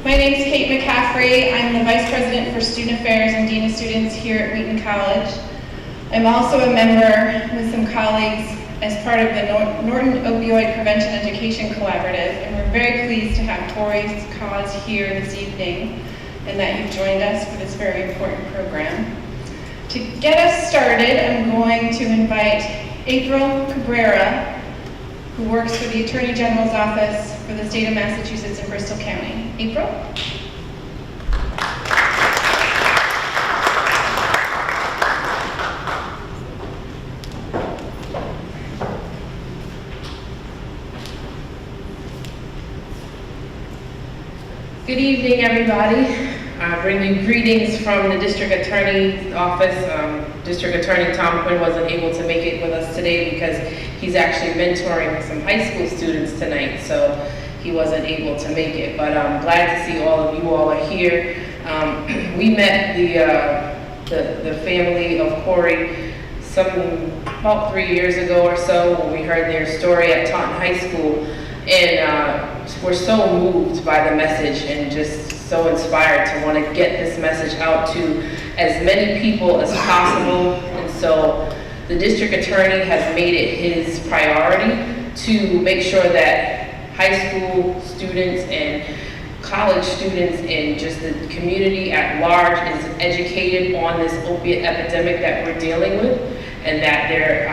My name is Kate McCaffrey. I'm the Vice President for Student Affairs and Dean of Students here at Wheaton College. I'm also a member with some colleagues as part of the Norton Opioid Prevention Education Collaborative, and we're very pleased to have Cory's cause here this evening and that you've joined us for this very important program. To get us started, I'm going to invite April Cabrera, who works for the Attorney General's Office for the state of Massachusetts in Bristol County. April? Good evening, everybody. I bring you greetings from the District Attorney's Office. District Attorney Tom Quinn wasn't able to make it with us today because he's actually mentoring some high school students tonight, so he wasn't able to make it. But I'm glad to see all of you all are here. We met the family of Cory about 3 years ago or so when we heard their story at Taunton High School, and we're so moved by the message and just so inspired to want to get this message out to as many people as possible. And so the district attorney has made it his priority to make sure that high school students and college students and just the community at large is educated on this opiate epidemic that we're dealing with, and that they're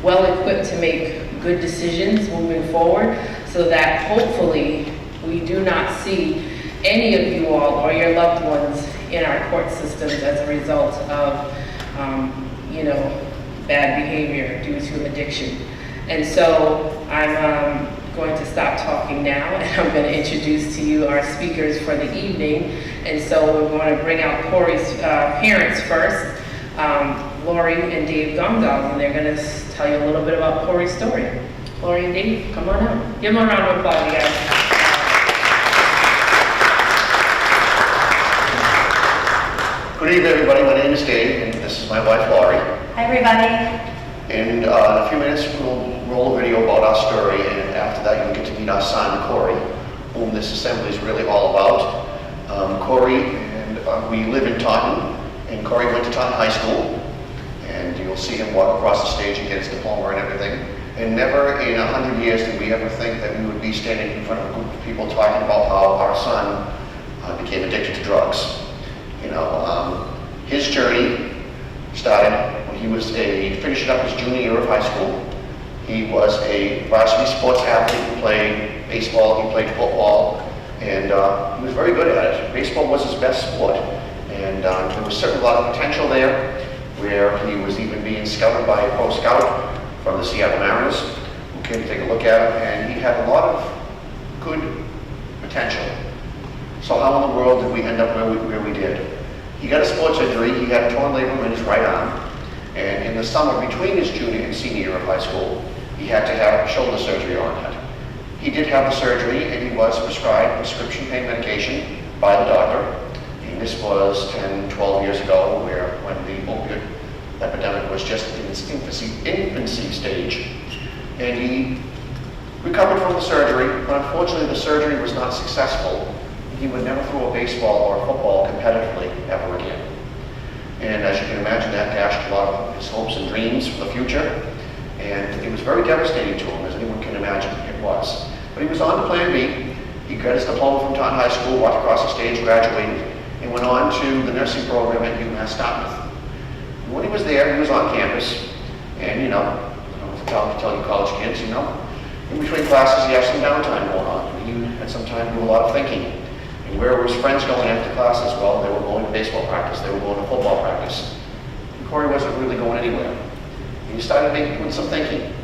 well equipped to make good decisions moving forward, so that hopefully we do not see any of you all or your loved ones in our court systems as a result of, bad behavior due to addiction. And so I'm going to stop talking now, and I'm going to introduce to you our speakers for the evening. And so we're going to bring out Cory's parents first, Lori and Dave Gomdal, and they're going to tell you a little bit about Cory's story. Lori and Dave, come on out. Give them a round of applause, you guys. Good evening, everybody. My name is Dave, and this is my wife, Lori. Hi, everybody. And in a few minutes, we'll roll a video about our story, and after that, you'll get to meet our son, Cory, whom this assembly is really all about. Cory and we live in Taunton, and Cory went to Taunton High School, and you'll see him walk across the stage and get his diploma and everything. And never in 100 years did we ever think that we would be standing in front of a group of people talking about how our son became addicted to drugs. His journey started when he was finishing up his junior year of high school. He was a varsity sports athlete. He played baseball, he played football, and he was very good at it. Baseball was his best sport, and there was certainly a lot of potential there, where he was even being scouted by a pro scout from the Seattle Mariners, who came to take a look at him, and he had a lot of good potential. So how in the world did we end up where we did? He got a sports injury. He had torn labrum in his right arm, and in the summer between his junior and senior year of high school, he had to have shoulder surgery on it. He did have the surgery, and he was prescribed prescription pain medication by the doctor. And this was 10, 12 years ago, when the opiate epidemic was just in its infancy stage. And he recovered from the surgery, but unfortunately the surgery was not successful. He would never throw a baseball or a football competitively ever again. And as you can imagine, that dashed a lot of his hopes and dreams for the future. And it was very devastating to him, as anyone can imagine it was. But he was on to Plan B. He got his diploma from Taunton High School, walked across the stage, graduated, and went on to the nursing program at UMass Dartmouth. And when he was there, he was on campus, and I don't know if I tell you college kids, in between classes he had some downtime going on. He had some time to do a lot of thinking. And where were his friends going after classes? Well, they were going to baseball practice, they were going to football practice. And Cory wasn't really going anywhere. And he started doing some thinking.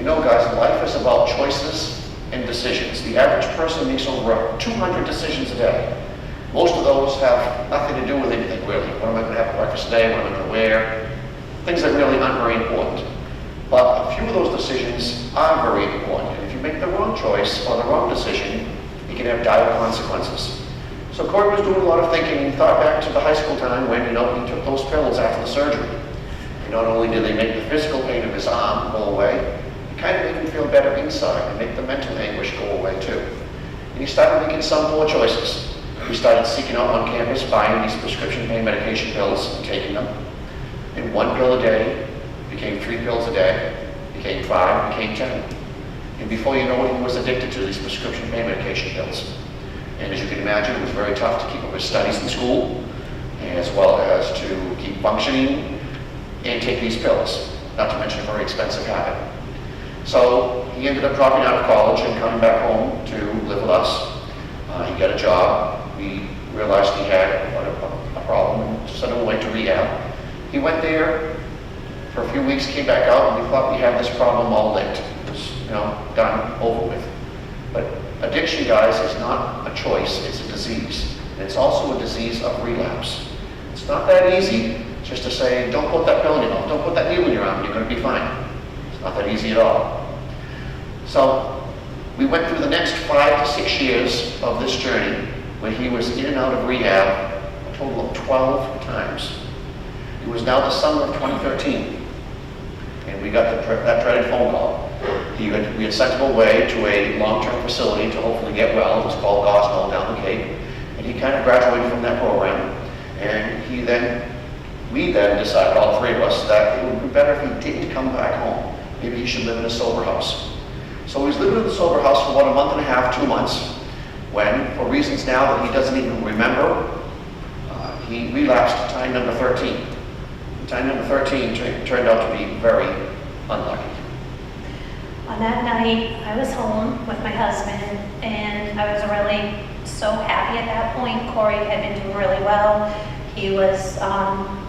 Guys, life is about choices and decisions. The average person makes over 200 decisions a day. Most of those have nothing to do with anything, really. What am I going to have for breakfast today? What am I going to wear? Things that really aren't very important. But a few of those decisions are very important. And if you make the wrong choice or the wrong decision, it can have dire consequences. So Cory was doing a lot of thinking, and thought back to the high school time when, he took those pills after the surgery. And not only did they make the physical pain of his arm go away, it kind of made him feel better inside and make the mental anguish go away too. And he started making some poor choices. He started seeking out on campus, buying these prescription pain medication pills and taking them. And 1 pill a day became 3 pills a day, became 5, became 10. And before you know it, he was addicted to these prescription pain medication pills. And as you can imagine, it was very tough to keep up his studies in school, as well as to keep functioning and take these pills, not to mention a very expensive habit. So he ended up dropping out of college and coming back home to live with us. He got a job. We realized he had a problem and sent him away to rehab. He went there for a few weeks, came back out, and we thought we had this problem all licked. It was, done, over with. But addiction, guys, is not a choice, it's a disease. And it's also a disease of relapse. It's not that easy just to say, don't put that pill in your mouth, don't put that needle in your arm, you're going to be fine. It's not that easy at all. So we went through the next 5 to 6 years of this journey when he was in and out of rehab a total of 12 times. It was now the summer of 2013, and we got that dreaded phone call. We had sent him away to a long-term facility to hopefully get well. It was called Gosnell down the Cape, and he kind of graduated from that program. And we then decided, all 3 of us, that it would be better if he didn't come back home. Maybe he should live in a sober house. So he was living in the sober house for about a month and a half, 2 months, when, for reasons now that he doesn't even remember, he relapsed to time number 13. Time number 13 turned out to be very unlucky. On that night, I was home with my husband, and I was really so happy at that point. Cory had been doing really well. He was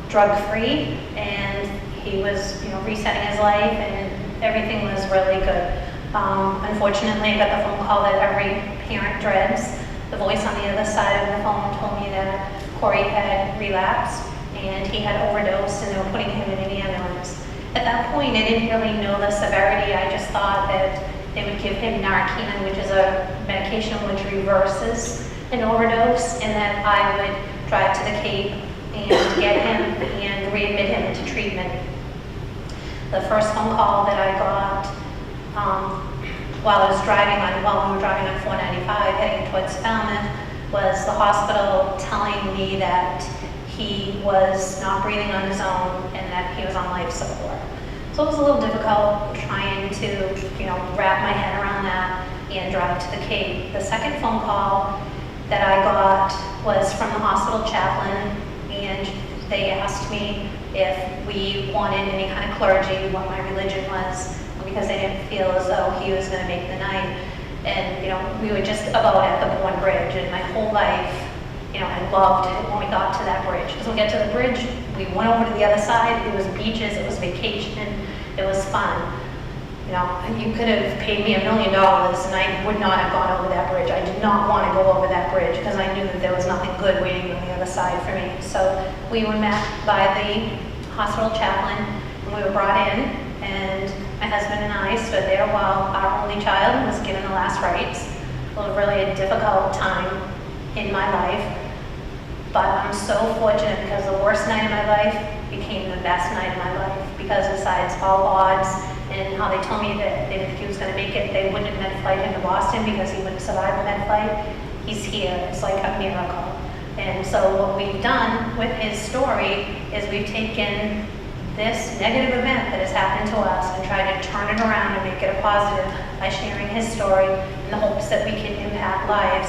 drug-free, and he was, resetting his life, and everything was really good. Unfortunately, I got the phone call that every parent dreads. The voice on the other side of the phone told me that Cory had relapsed, and he had overdosed, and they were putting him in an ambulance. At that point, I didn't really know the severity. I just thought that they would give him Narcan, which is a medication which reverses an overdose, and that I would drive to the Cape and get him and readmit him into treatment. The first phone call that I got while we were driving on 495 heading towards Falmouth was the hospital telling me that he was not breathing on his own and that he was on life support. So it was a little difficult trying to, wrap my head around that and drive to the Cape. The second phone call that I got was from the hospital chaplain, and they asked me if we wanted any kind of clergy, what my religion was, because they didn't feel as though he was going to make the night. And, we were just about at the Bourne Bridge, and my whole life, I loved it when we got to that bridge. Because when we get to the bridge, we went over to the other side, it was beaches, it was vacation, it was fun. You could have paid me $1 million and I would not have gone over that bridge. I did not want to go over that bridge because I knew that there was nothing good waiting on the other side for me. So we were met by the hospital chaplain, and we were brought in, and my husband and I stood there while our only child was given the last rites. It was really a difficult time in my life, but I'm so fortunate because the worst night of my life became the best night of my life, because besides all odds and how they told me that if he was going to make it, they wouldn't have med flight him to Boston because he wouldn't survive a med flight. He's here. It's like a miracle. And so what we've done with his story is we've taken this negative event that has happened to us and tried to turn it around and make it a positive by sharing his story in the hopes that we can impact lives.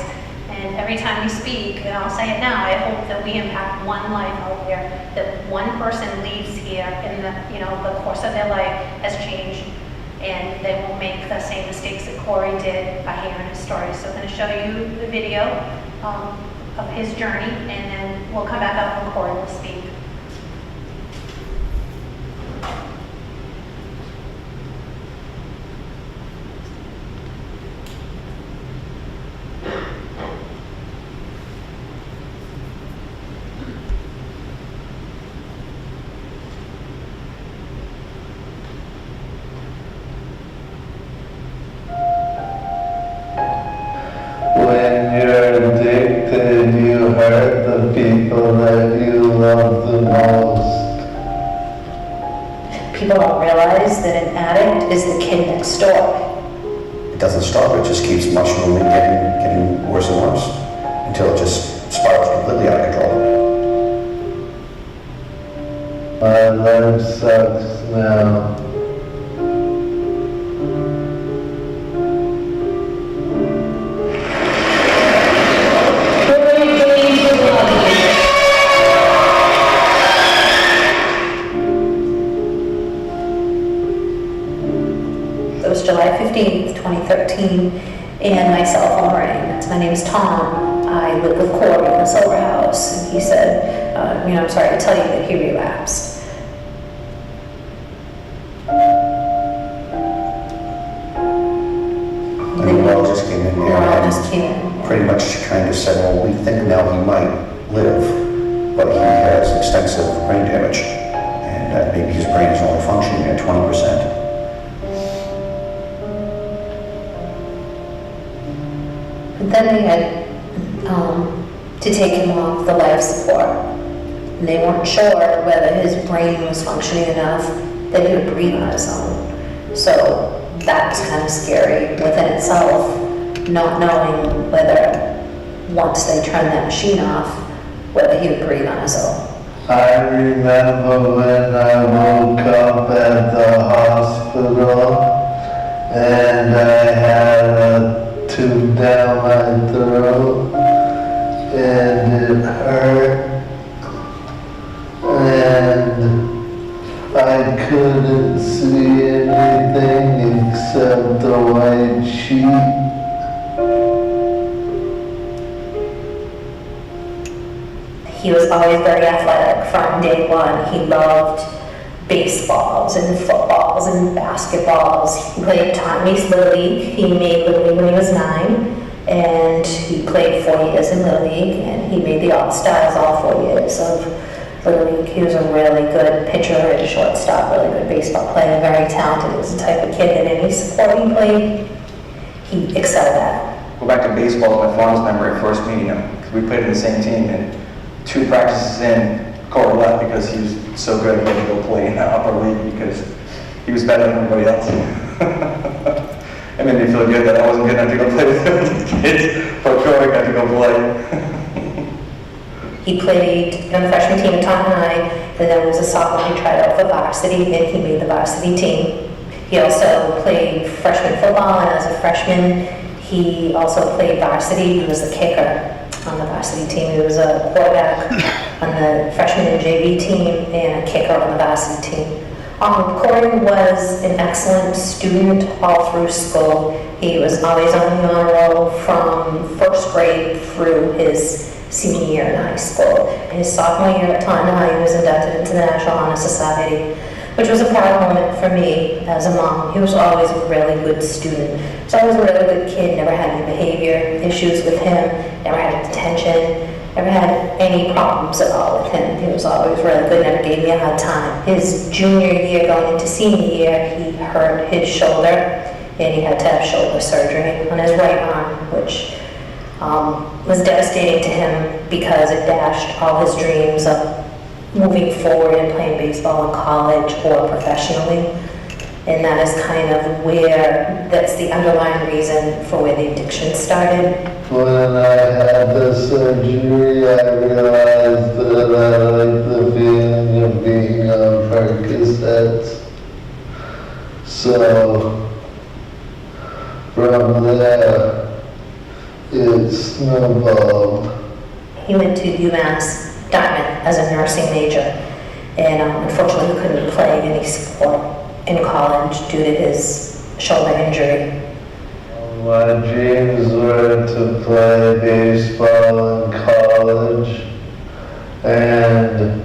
And every time we speak, and I'll say it now, I hope that we impact one life out there, that one person leaves here and the course of their life has changed, and they won't make the same mistakes that Cory did by hearing his story. So I'm going to show you the video of his journey, and then we'll come back up and Cory will speak. When you're addicted, you hurt the people that you love the most. People don't realize that an addict is the kid next door. doesn't stop, it just keeps mushrooming, getting worse and worse, until it just spirals completely out of control. My life sucks now. It was July 15th, 2013, and my cell phone rang. My name is Tom. I live with Cory in the sober house, and he said, I'm sorry to tell you that he relapsed. And the neurologist came in there and pretty much kind of said, well, we think now he might live, but he has extensive brain damage, and that maybe his brain is only functioning at 20%. Then they had to take him off the life support. And they weren't sure whether his brain was functioning enough that he would breathe on his own. So that was kind of scary within itself, not knowing whether once they turned that machine off, whether he would breathe on his own. I remember when I woke up at the hospital and I had a tube down my throat and it hurt and I couldn't see anything except the white sheet. He was always very athletic from day one. He loved baseballs and footballs and basketballs. He played Tommy's Little League. He made Little League when he was 9, and he played 4 years in Little League, and he made the All-Stars all 4 years of Little League. He was a really good pitcher and shortstop, really good baseball player, very talented. He was the type of kid that any sport he played, he excelled at. Go back to baseball, my fondest memory of first meeting him, because we played in the same team, and 2 practices in, Cory left because he was so good he had to go play in the upper league because he was better than everybody else. It made me feel good that I wasn't good enough to go play with the kids, but Cory got to go play. He played on the freshman team at Taunton High, and then was a sophomore. He tried out for varsity, and he made the varsity team. He also played freshman football, and as a freshman, he also played varsity. He was the kicker on the varsity team. He was a quarterback on the freshman and JV team and a kicker on the varsity team. Cory was an excellent student all through school. He was always on the honor roll from first grade through his senior year in high school. In his sophomore year at Taunton High, he was inducted into the National Honor Society, which was a proud moment for me as a mom. He was always a really good student. He was always a really good kid, never had any behavior issues with him, never had detention, never had any problems at all with him. He was always really good, never gave me a hard time. His junior year going into senior year, he hurt his shoulder, and he had to have shoulder surgery on his right arm, which was devastating to him because it dashed all his dreams of moving forward and playing baseball in college or professionally. And that is kind of that's the underlying reason for where the addiction started. When I had the surgery, I realized that I liked the feeling of being on Percocets. So, from there, it snowballed. He went to UMass Dartmouth as a nursing major, and unfortunately he couldn't play any sport in college due to his shoulder injury. My dreams were to play baseball in college, and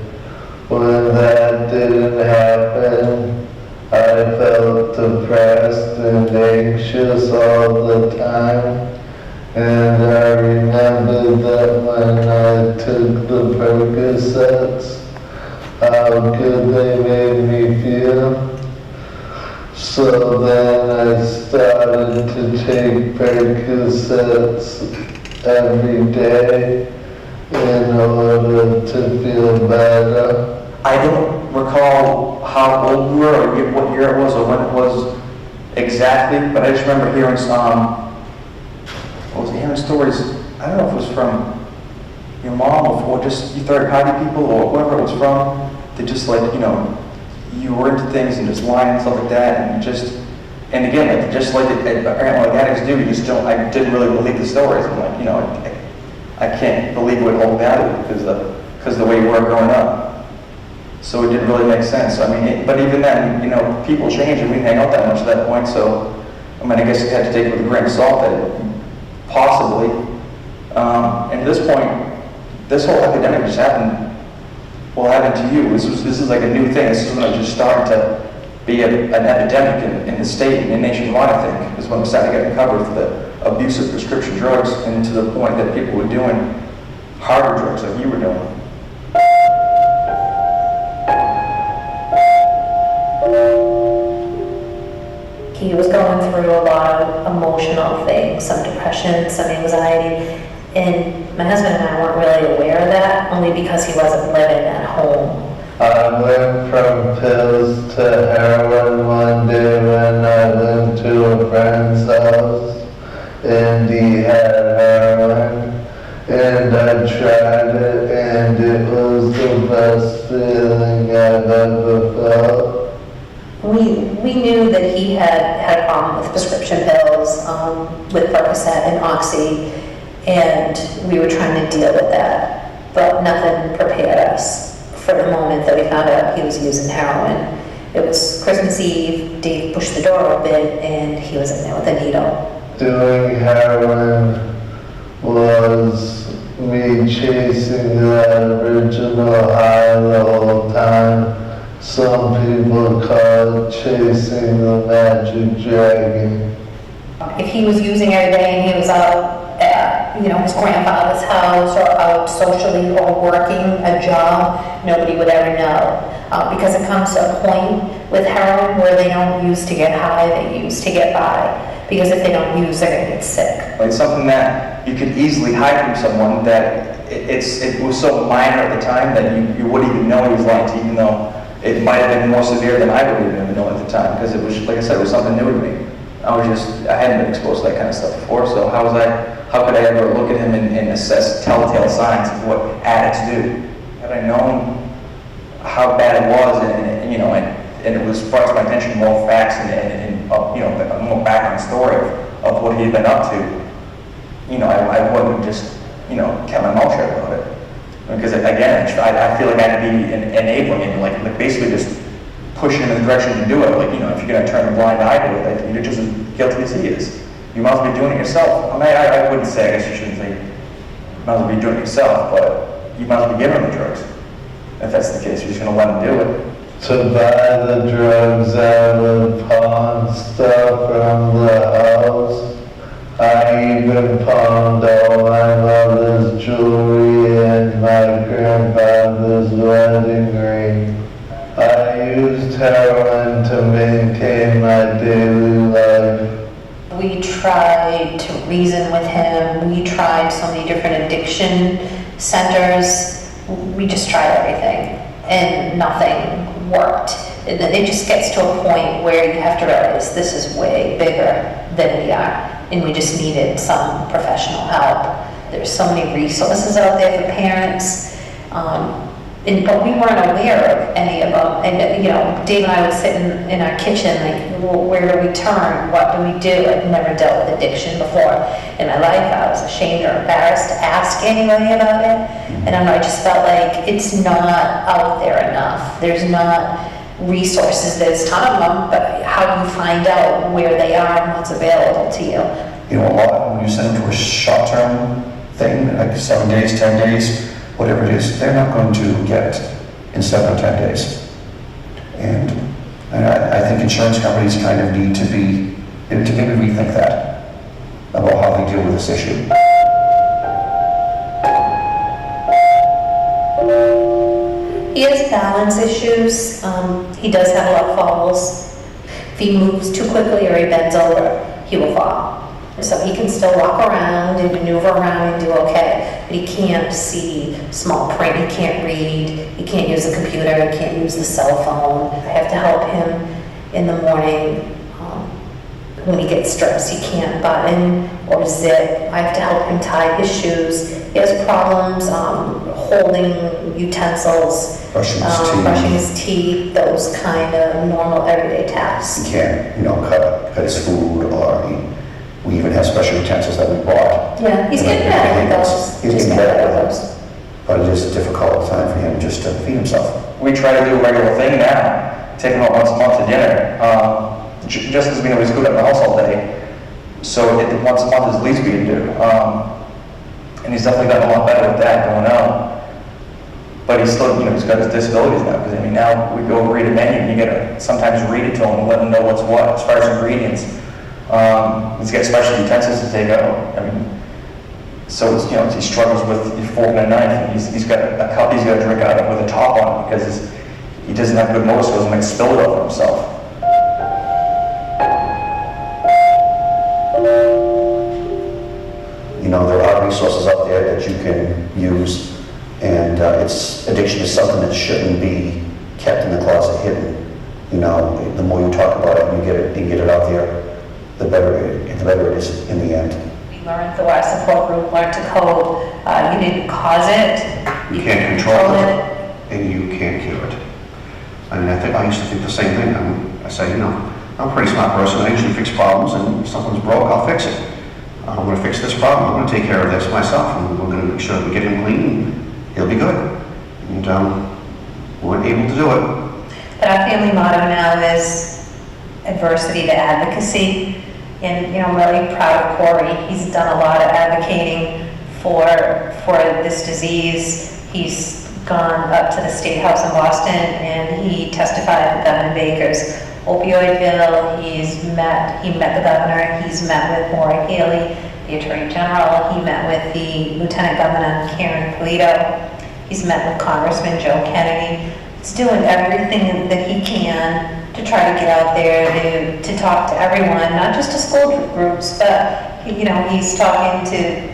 when that didn't happen, I felt depressed and anxious all the time. And I remembered that when I took the Percocets, how good they made me feel. So then I started to take Percocets every day in order to feel better. I don't recall how old you were or what year it was or when it was exactly, but I just remember hearing hearing stories, I don't know if it was from your mom or just you third-party people or whoever it was from, that just like, you were into things and just lying and stuff like that, and again, like, just like apparently like addicts do, I didn't really believe the stories. I'm like, I can't believe it would hold value because of the way you were growing up. So it didn't really make sense. I mean, but even then, people change and we didn't hang out that much at that point, so, I mean, I guess you had to take it with a grain of salt that possibly, and at this point, this whole epidemic just happened to you. This is like a new thing. This is when it just started to be an epidemic in the state and nationwide, I think, is when we started getting covered for the abuse of prescription drugs, and to the point that people were doing harder drugs like you were doing. He was going through a lot of emotional things, some depression, some anxiety, and my husband and I weren't really aware of that, only because he wasn't living at home. I went from pills to heroin one day when I went to a friend's house, and he had heroin, and I tried it, and it was the best feeling I've ever felt. We knew that he had a problem with prescription pills, with Percocet and Oxy, and we were trying to deal with that, but nothing prepared us for the moment that we found out he was using heroin. It was Christmas Eve, Dave pushed the door open, and he was in there with a needle. Doing heroin was me chasing that original high the whole time. Some people call it chasing the magic dragon. If he was using every day and he was out at, his grandfather's house or out socially or working a job, nobody would ever know. Because it comes to a point with heroin where they don't use to get high, they use to get by. Because if they don't use, they're going to get sick. It's something that you could easily hide from someone that it was so minor at the time that you wouldn't even know he was lying to you, even though it might have been more severe than I would even know at the time, because it was, like I said, it was something new to me. I hadn't been exposed to that kind of stuff before, so how could I ever look at him and assess telltale signs of what addicts do? Had I known how bad it was, and it was brought to my attention more facts and a more background story of what he'd been up to, I wouldn't just, kept my mouth shut about it. Because again, I feel like I had to be enabling him, like basically just pushing him in the direction to do it. Like, if you're going to turn a blind eye to it, you're just as guilty as he is. You might as well be doing it yourself. I mean, I wouldn't say, I guess you shouldn't say you might as well be doing it yourself, but you might as well be giving him the drugs. If that's the case, you're just going to let him do it. To buy the drugs, I would pawn stuff from the house. I even pawned all my mother's jewelry and my grandfather's wedding ring. I used heroin to maintain my daily life. We tried to reason with him. We tried so many different addiction centers. We just tried everything, and nothing worked. It just gets to a point where you have to realize this is way bigger than we are, and we just needed some professional help. There's so many resources out there for parents, but we weren't aware of any of them. And Dave and I would sit in our kitchen, like, well, where do we turn? What do we do? I've never dealt with addiction before in my life. I was ashamed or embarrassed to ask anybody about it. And I just felt like it's not out there enough. There's not resources. There's a ton of them, but how do you find out where they are and what's available to you? A lot, when you send them to a short-term thing, like 7 days, 10 days, whatever it is, they're not going to get in 7 or 10 days. And I think insurance companies kind of need to maybe rethink that about how they deal with this issue. He has balance issues. He does have a lot of falls. If he moves too quickly or he bends over, he will fall. So he can still walk around and maneuver around and do okay, but he can't see small print, he can't read, he can't use the computer, he can't use the cell phone. I have to help him in the morning when he gets stressed, he can't button or zip. I have to help him tie his shoes. He has problems holding utensils, brushing his teeth, those kind of normal everyday tasks. He can't, cut his food, or we even have special utensils that we bought. Yeah, he's getting better with those. He's getting better with those. But it is a difficult time for him just to feed himself. We try to do a regular thing now, take him out once a month to dinner. Just because we know he's good at the house all day, so once a month is the least we can do. And he's definitely gotten a lot better with that going out. But he's still, he's got his disabilities now, because now we go read a menu and you gotta sometimes read it to him and let him know what's what as far as ingredients. He's got special utensils to take out. So it's, he struggles with a fork and a knife, and he's got a cup he's got to drink out of with a top on it, because he doesn't have good motor skills and might spill it over himself. There are resources out there that you can use, and addiction is something that shouldn't be kept in the closet hidden. The more you talk about it and you get it out there, the better it is in the end. We learned through our support group, learned to code. You didn't cause it. You can't control it, and you can't cure it. I used to think the same thing. I say, I'm a pretty smart person. I usually fix problems, and if something's broke, I'll fix it. I'm going to fix this problem. I'm going to take care of this myself, and we're going to make sure that we get him clean, and he'll be good. And we're able to do it. But our family motto now is adversity to advocacy. And, I'm really proud of Cory. He's done a lot of advocating for this disease. He's gone up to the State House in Boston, and he testified at Governor Baker's opioid bill. He met the governor. He's met with Maura Haley, the Attorney General. He met with the Lieutenant Governor Karen Polito. He's met with Congressman Joe Kennedy. He's doing everything that he can to try to get out there to talk to everyone, not just to school groups, but he's talking to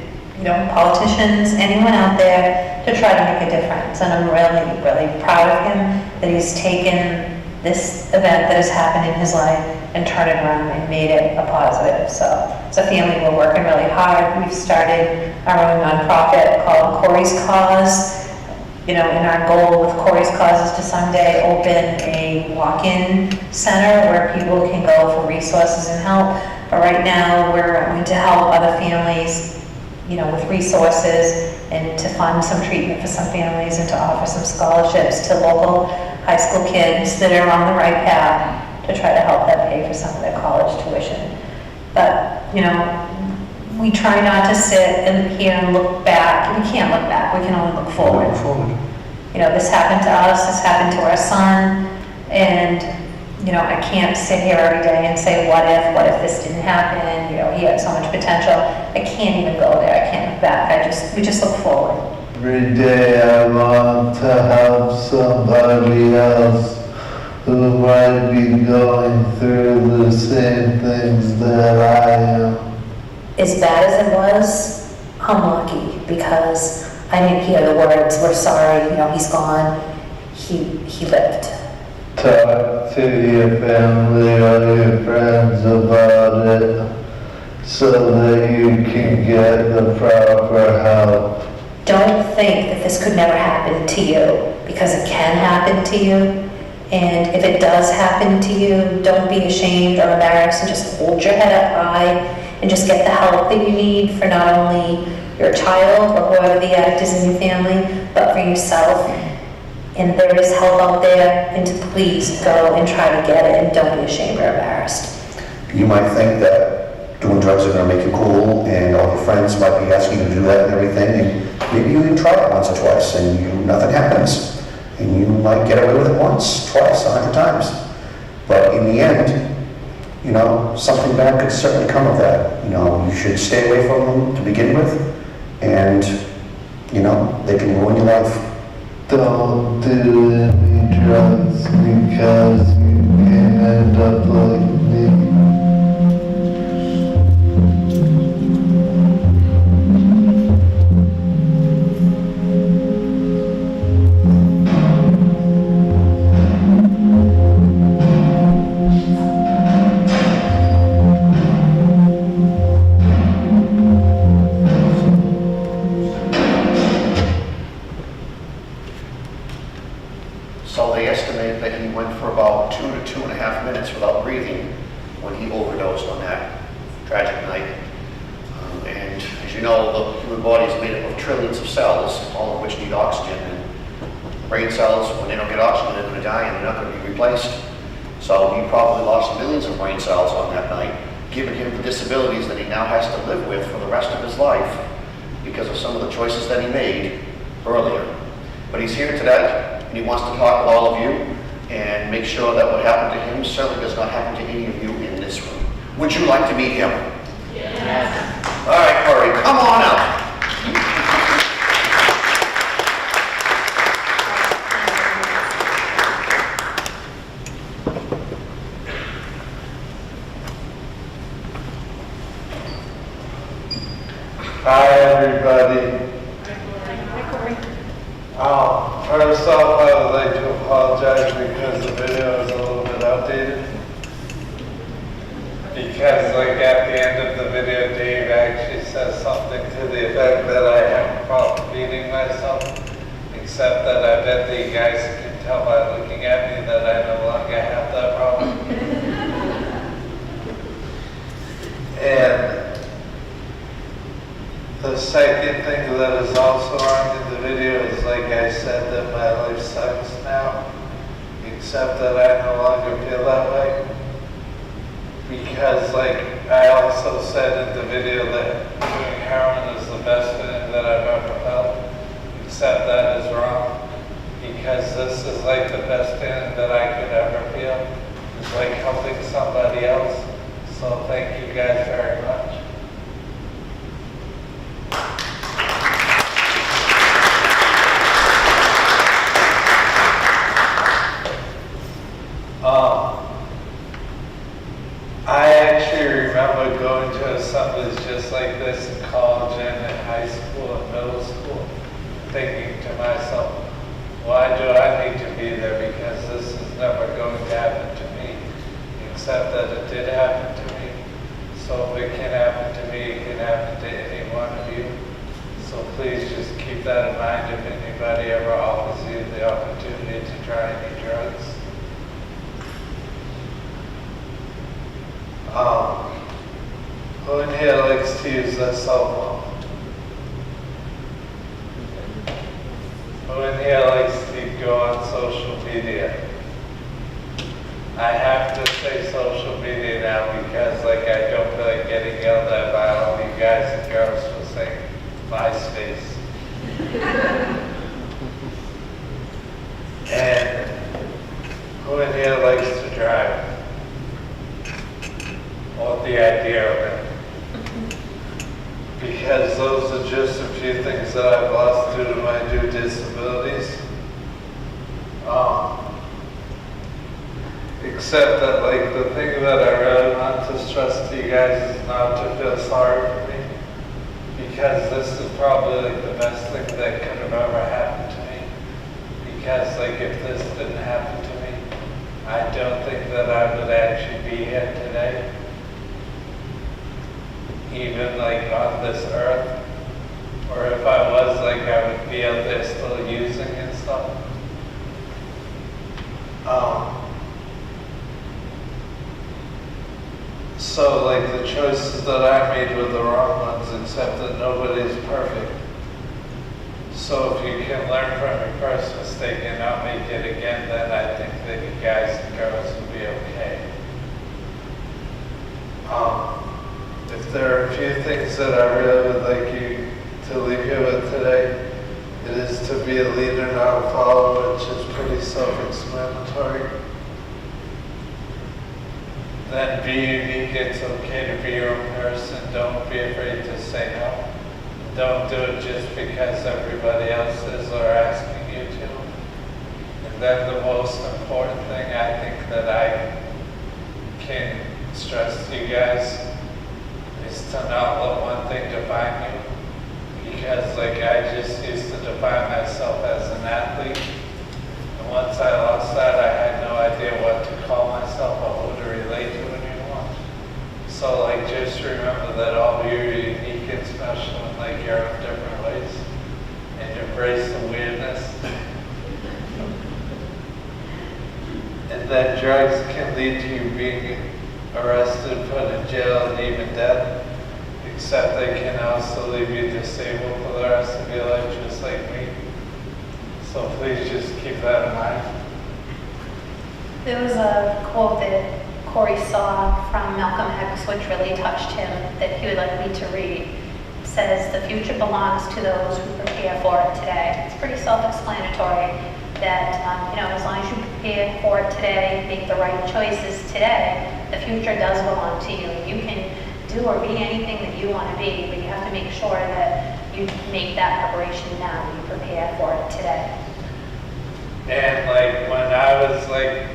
politicians, anyone out there, to try to make a difference. And I'm really, really proud of him that he's taken this event that has happened in his life and turned it around and made it a positive. So as a family, we're working really hard. We've started our own nonprofit called Cory's Cause. And our goal with Cory's Cause is to someday open a walk-in center where people can go for resources and help. But right now, we're going to help other families, with resources, and to fund some treatment for some families, and to offer some scholarships to local high school kids that are on the right path to try to help them pay for some of their college tuition. But, we try not to sit here and look back. We can't look back. We can only look forward. This happened to us. This happened to our son. And, I can't sit here every day and say, what if this didn't happen? He had so much potential. I can't even go there. I can't look back. We just look forward. Every day I want to help somebody else who might be going through the same things that I am. As bad as it was, I'm lucky because I didn't hear the words, we're sorry, he's gone. He lived. Talk to your family or your friends about it so that you can get the proper help. Don't think that this could never happen to you, because it can happen to you. And if it does happen to you, don't be ashamed or embarrassed, and just hold your head up high and just get the help that you need for not only your child or whoever the addict is in your family, but for yourself. And there is help out there, and to please go and try to get it, and don't be ashamed or embarrassed. You might think that doing drugs are going to make you cool, and all your friends might be asking you to do that and everything, and maybe you even try it once or twice, and nothing happens. And you might get away with it once, twice, 100 times. But in the end, something bad could certainly come of that. You should stay away from them to begin with, and, they can ruin your life. Don't do any drugs because you can end up like me. you know, the human body is made up of trillions of cells, all of which need oxygen. And brain cells, when they don't get oxygen, they're going to die and they're not going to be replaced. So he probably lost millions of brain cells on that night, giving him the disabilities that he now has to live with for the rest of his life because of some of the choices that he made earlier. But he's here today, and he wants to talk with all of you and make sure that what happened to him certainly does not happen to any of you in this room. Would you like to meet him? Yes. All right, Cory, come on out. Hi, everybody. First off, I would like to apologize because the video is a little bit outdated. Because, like, at the end of the video, Dave actually says something to the effect that I have a problem feeding myself, except that I bet that you guys can tell by looking at me that I no longer have that problem. And the second thing that is also wrong in the video is, like I said, that my life sucks now, except that I no longer feel that way. Because, like, I also said in the video that doing heroin is the best thing that I've ever felt, except that is wrong. Because this is, like, the best thing that I could ever feel. It's like helping somebody else. So thank you guys very much. I actually remember going to assemblies just like this in college and in high school and middle school, thinking to myself, why do I need to be there? Because this is never going to happen to me, except that it did happen to me. So if it can happen to me, it can happen to any one of you. So please just keep that in mind if anybody ever offers you the opportunity to try any drugs. Who in here likes to use their cell phone? Who in here likes to go on social media? I have to say social media now because, like, I don't feel like getting yelled at by all you guys and girls for saying MySpace. And who in here likes to drive? Or the idea of it. Because those are just a few things that I've lost due to my new disabilities. Except that, like, the thing that I really want to stress to you guys is not to feel sorry for me. Because this is probably, like, the best thing that could have ever happened to me. Because, like, if this didn't happen to me, I don't think that I would actually be here today. Even, like, on this earth, or if I was, like, I would be out there still using and stuff. So, like, the choices that I made were the wrong ones, except that nobody's perfect. So if you can learn from your first mistake and not make it again, then I think that you guys and girls will be okay. If there are a few things that I really would like you to leave here with today, it is to be a leader, not a follower, which is pretty self-explanatory. Then be unique. It's okay to be your own person. Don't be afraid to say no. Don't do it just because everybody else is or asking you to. And then the most important thing I think that I can stress to you guys is to not let one thing define you. Because, like, I just used to define myself as an athlete. And once I lost that, I had no idea what to call myself or who to relate to anymore. So, like, just remember that all of you are unique and special in, like, your own different ways. And embrace the weirdness. And that drugs can lead to you being arrested, put in jail, and even death. Except they can also leave you disabled for the rest of your life, just like me. So please just keep that in mind. There was a quote that Cory saw from Malcolm X, which really touched him, that he would like me to read. It says, "The future belongs to those who prepare for it today." It's pretty self-explanatory that, as long as you prepare for it today, make the right choices today, the future does belong to you. You can do or be anything that you want to be, but you have to make sure that you make that preparation now, you prepare for it today. And like when I was like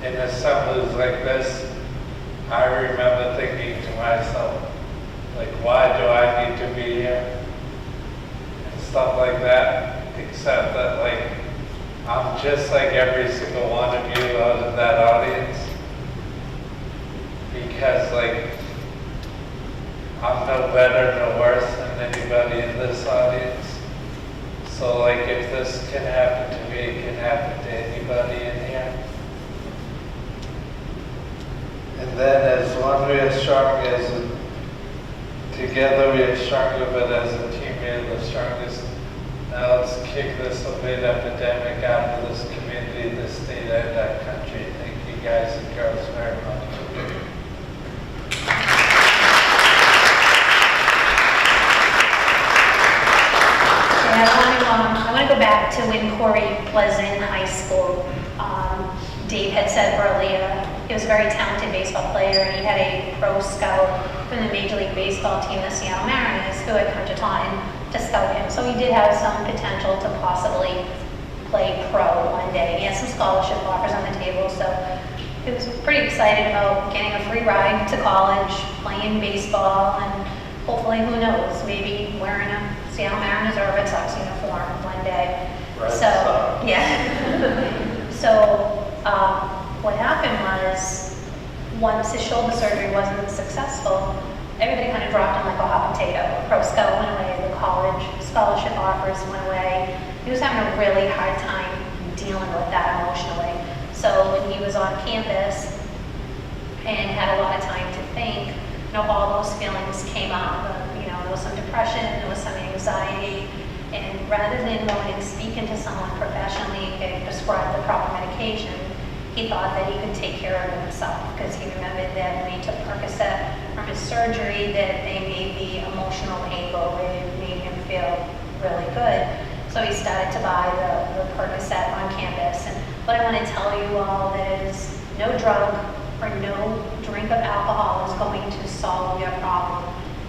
in assemblies like this, I remember thinking to myself, like, why do I need to be here? And stuff like that, except that like, I'm just like every single one of you out of that audience. Because like, I'm no better, no worse than anybody in this audience. So like, if this can happen to me, it can happen to anybody in here. And then as one we are strong, together we are stronger, but as a team we are the strongest. Now let's kick this COVID epidemic out of this community, this state, and our country. Thank you guys and girls very much. I want to go back to when Cory was in high school. Dave had said earlier, he was a very talented baseball player, and he had a pro scout from the Major League Baseball team, the Seattle Mariners, who had come to Taunton to scout him. So he did have some potential to possibly play pro one day. He had some scholarship offers on the table, so he was pretty excited about getting a free ride to college, playing baseball, and hopefully, who knows, maybe wearing a Seattle Mariners or a Red Sox uniform one day. What happened was, once his shoulder surgery wasn't successful, everybody kind of dropped him like a hot potato. Pro scout went away, the college scholarship offers went away. He was having a really hard time dealing with that emotionally. So when he was on campus and had a lot of time to think, all those feelings came up. There was some depression, there was some anxiety, and rather than going and speaking to someone professionally and prescribe the proper medication, he thought that he could take care of it himself, because he remembered that when he took Percocet from his surgery, that they made the emotional pain go away and made him feel really good. So he started to buy the Percocet on campus. And what I want to tell you all is no drug or no drink of alcohol is going to solve your problem.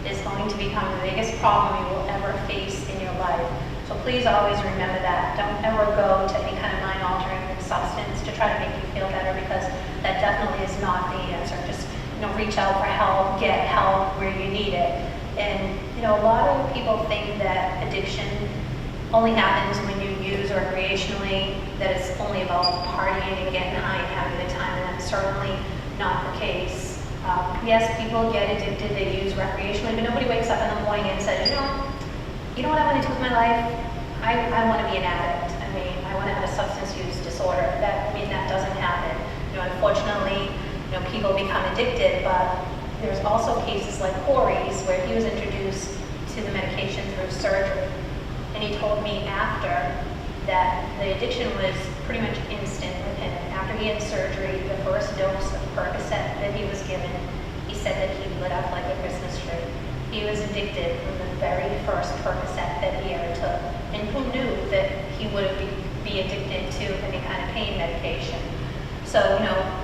It is going to become the biggest problem you will ever face in your life. So please always remember that. Don't ever go to any kind of mind-altering substance to try to make you feel better, because that definitely is not the answer. Just reach out for help, get help where you need it. And a lot of people think that addiction only happens when you use recreationally, that it's only about partying and getting high and having a good time, and that's certainly not the case. Yes, people get addicted, they use recreationally, but nobody wakes up in the morning and says, you know what I want to do with my life? I want to be an addict. I want to have a substance use disorder. That doesn't happen. Unfortunately, people become addicted, but there's also cases like Cory's where he was introduced to the medication through surgery. And he told me after that the addiction was pretty much instant with him. After he had surgery, the first dose of Percocet that he was given, he said that he lit up like a Christmas tree. He was addicted from the very first Percocet that he ever took. And who knew that he would be addicted to any kind of pain medication? So,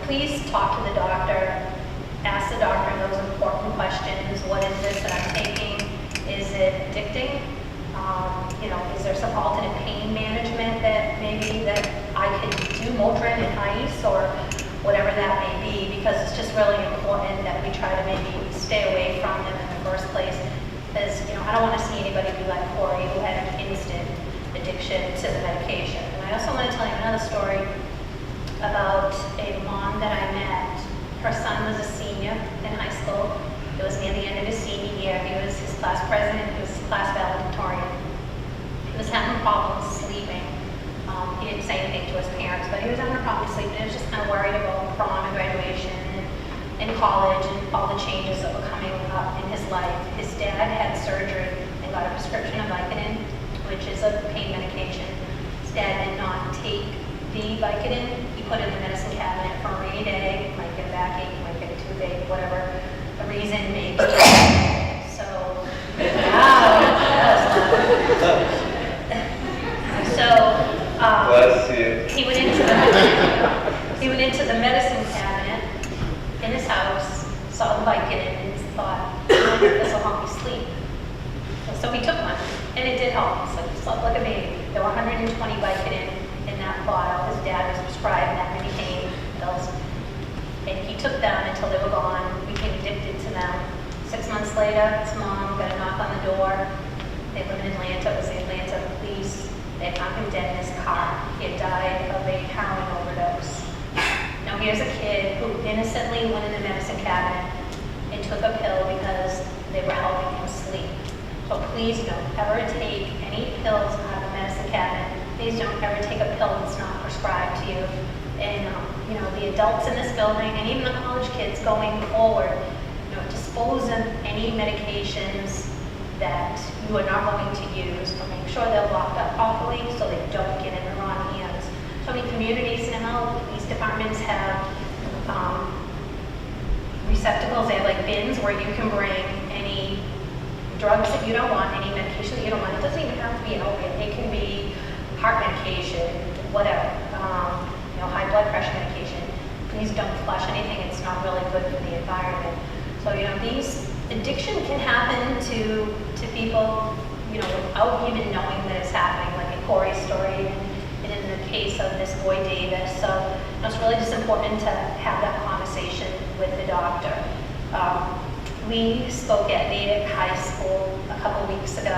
please talk to the doctor, ask the doctor those important questions. What is this that I'm taking? Is it addicting? Is there some alternate pain management that maybe that I could do, Motrin and ice or whatever that may be, because it's just really important that we try to maybe stay away from them in the first place. Because, I don't want to see anybody be like Cory, who had an instant addiction to the medication. And I also want to tell you another story about a mom that I met. Her son was a senior in high school. It was near the end of his senior year. He was his class president, he was his class valedictorian. He was having problems sleeping. He didn't say anything to his parents, but he was having a problem sleeping. He was just kind of worried about prom and graduation and college and all the changes that were coming up in his life. His dad had surgery Vicodin, he put it in the medicine cabinet for a rainy day, might get a backache, might get a toothache, whatever the reason may be. So, Bless you. he went into the medicine cabinet in his house, saw the Vicodin, and thought, I wonder if this will help me sleep. So he took one, and it did help. So he slept like a baby. There were 120 Vicodin in that bottle. His dad was prescribed that many pain pills, and he took them until they were gone. Became addicted to them. 6 months later, his mom got a knock on the door. They live in Atlanta. It was the Atlanta police. They had found him dead in his car. He had died of a heroin overdose. Now here's a kid who innocently went in the medicine cabinet and took a pill because they were helping him sleep. So please don't ever take any pills out of the medicine cabinet. Please don't ever take a pill that's not prescribed to you. And the adults in this building, and even the college kids going forward, dispose of any medications that you are not going to use, or make sure they're locked up properly so they don't get in the wrong hands. So many communities now, police departments have receptacles, they have like bins where you can bring any drugs that you don't want, any medication that you don't want. It doesn't even have to be an opiate. It can be heart medication, whatever, high blood pressure medication. Please don't flush anything. It's not really good for the environment. So, these addiction can happen to people, without even knowing that it's happening, like in Cory's story and in the case of this boy Davis. So, it's really just important to have that conversation with the doctor. We spoke at Natick High School a couple weeks ago,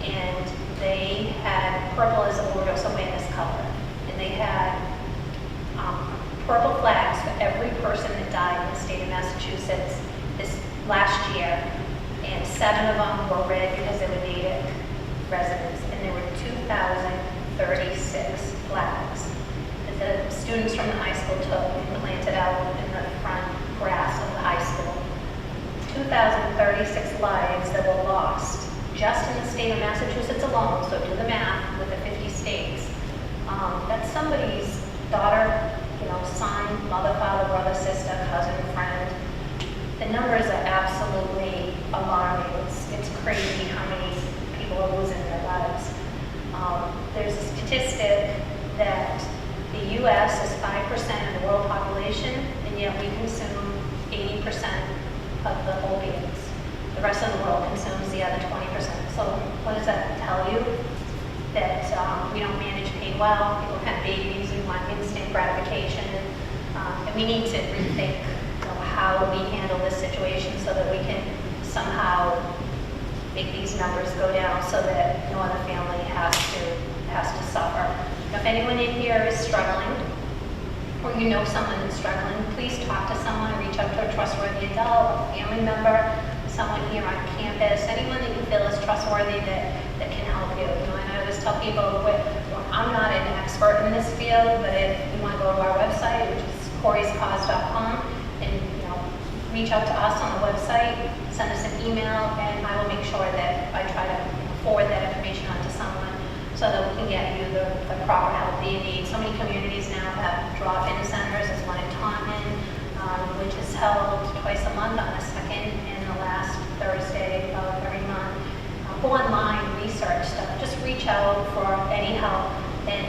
and they had purple as a overdose awareness color, and they had purple flags for every person that died in the state of Massachusetts this last year, and 7 of them were red because they were Natick residents, and there were 2,036 flags that the students from the high school took and planted out in the front grass of the high school. 2,036 lives that were lost just in the state of Massachusetts alone, so do the math with the 50 states. That's somebody's daughter, son, mother, father, brother, sister, cousin, friend. The numbers are absolutely alarming. It's crazy how many people are losing their lives. There's a statistic that the U.S. is 5% of the world population, and yet we consume 80% of the opiates. The rest of the world consumes the other 20%. So what does that tell you? That we don't manage pain well, people have babies, we want instant gratification, and we need to rethink how we handle this situation so that we can somehow make these numbers go down so that no other family has to suffer. If anyone in here is struggling, or someone is struggling, please talk to someone, reach out to a trustworthy adult, a family member, someone here on campus, anyone that you feel is trustworthy that can help you. And I always tell people, I'm not an expert in this field, but if you want to go to our website, which is coryscause.com, and reach out to us on the website, send us an email, and I will make sure that I try to forward that information on to someone so that we can get you the proper help that you need. So many communities now have drop-in centers. There's one in Taunton, which is held twice a month on the second and the last Thursday of every month. Go online, research stuff, just reach out for any help. And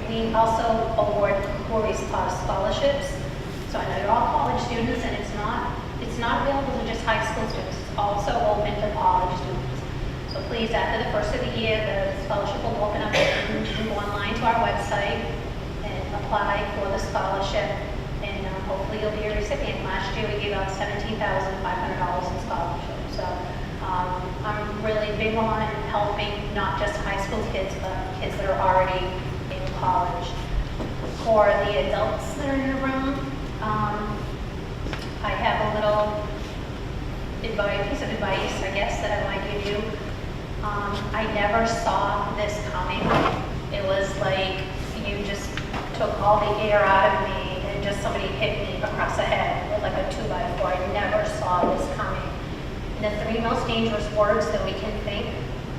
we also award Cory's scholarships. So I know you're all college students, and it's not available to just high school students. It's also open to college students. So please, after the first of the year, the scholarship will open up. You can go online to our website and apply for the scholarship, and hopefully you'll be a recipient. Last year we gave out $17,500 in scholarships. So I'm really big on helping not just high school kids, but kids that are already in college. For the adults that are in the room, I have a little piece of advice, I guess, that I might give you. I never saw this coming. It was like you just took all the air out of me and just somebody hit me across the head with like a 2x4. I never saw this coming. And the 3 most dangerous words that we can think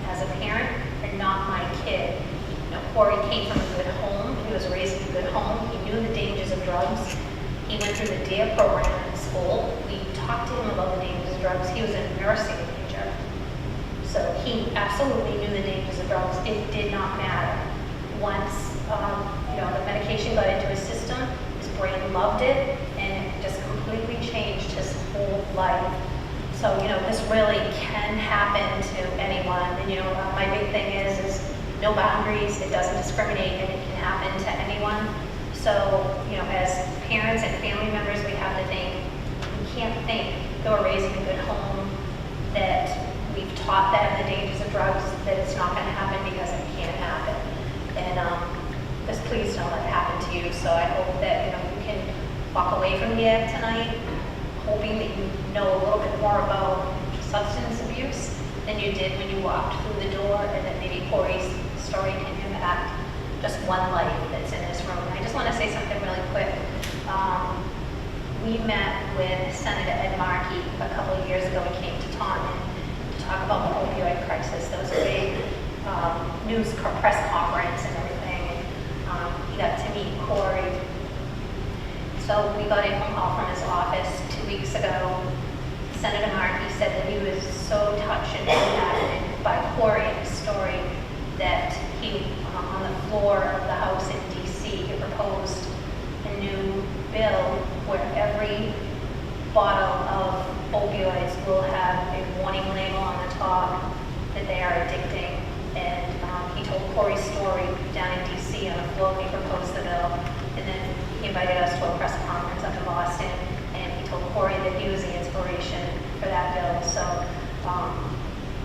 as a parent are not my kid. Cory came from a good home. He was raised in a good home. He knew the dangers of drugs. He went through the DARE program in school. We talked to him about the dangers of drugs. He was a nursing major. So he absolutely knew the dangers of drugs. It did not matter. Once, the medication got into his system, his brain loved it, and it just completely changed his whole life. So, this really can happen to anyone. And, my big thing is no boundaries. It doesn't discriminate, and it can happen to anyone. So, as parents and family members, we have to think, we can't think that we're raising a good home, that we've taught them the dangers of drugs, that it's not going to happen because it can't happen. And just please don't let it happen to you. So I hope that you can walk away from here tonight, hoping that you know a little bit more about substance abuse than you did when you walked through the door, and that maybe Cory's story can impact just one life that's in this room. And I just want to say something really quick. We met with Senator Ed Markey a couple of years ago. He came to Taunton to talk about the opioid crisis. There was a big press conference and everything. And he got to meet Cory. So we got a phone call from his office 2 weeks ago. Senator Markey said that he was so touched and impacted by Cory and his story that he, on the floor of the House in D.C., he proposed a new bill where every bottle of opioids will have a warning label on the top that they are addicting. And he told Cory's story down in D.C. on the floor when he proposed the bill. And then he invited us to a press conference up in Boston, and he told Cory that he was the inspiration for that bill. So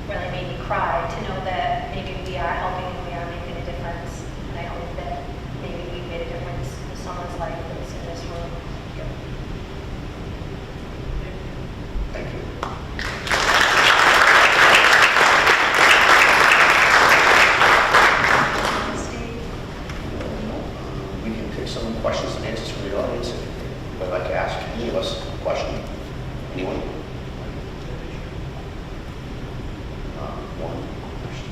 really made me cry to know that maybe we are helping and we are making a difference. And I hope that maybe we've made a difference in someone's life that's in this room. Thank you. We can take some questions and answers from the audience. If I'd like to ask any of us a question. Anyone? One question.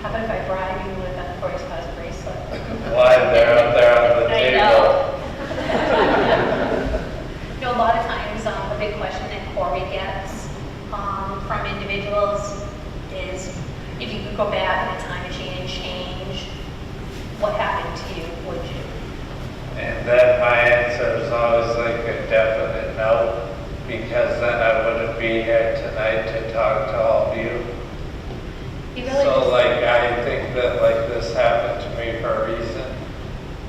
How about if I bribe you with a Cory's Cause bracelet? Why, they're up there on the I table. know. A lot of times, a big question that Cory gets from individuals is, if you could go back in a time machine and change what happened to you, would you? And then my answer is always like a definite no, because then I wouldn't be here tonight to talk to all of you. You really So just, like, I think that like this happened to me for a reason,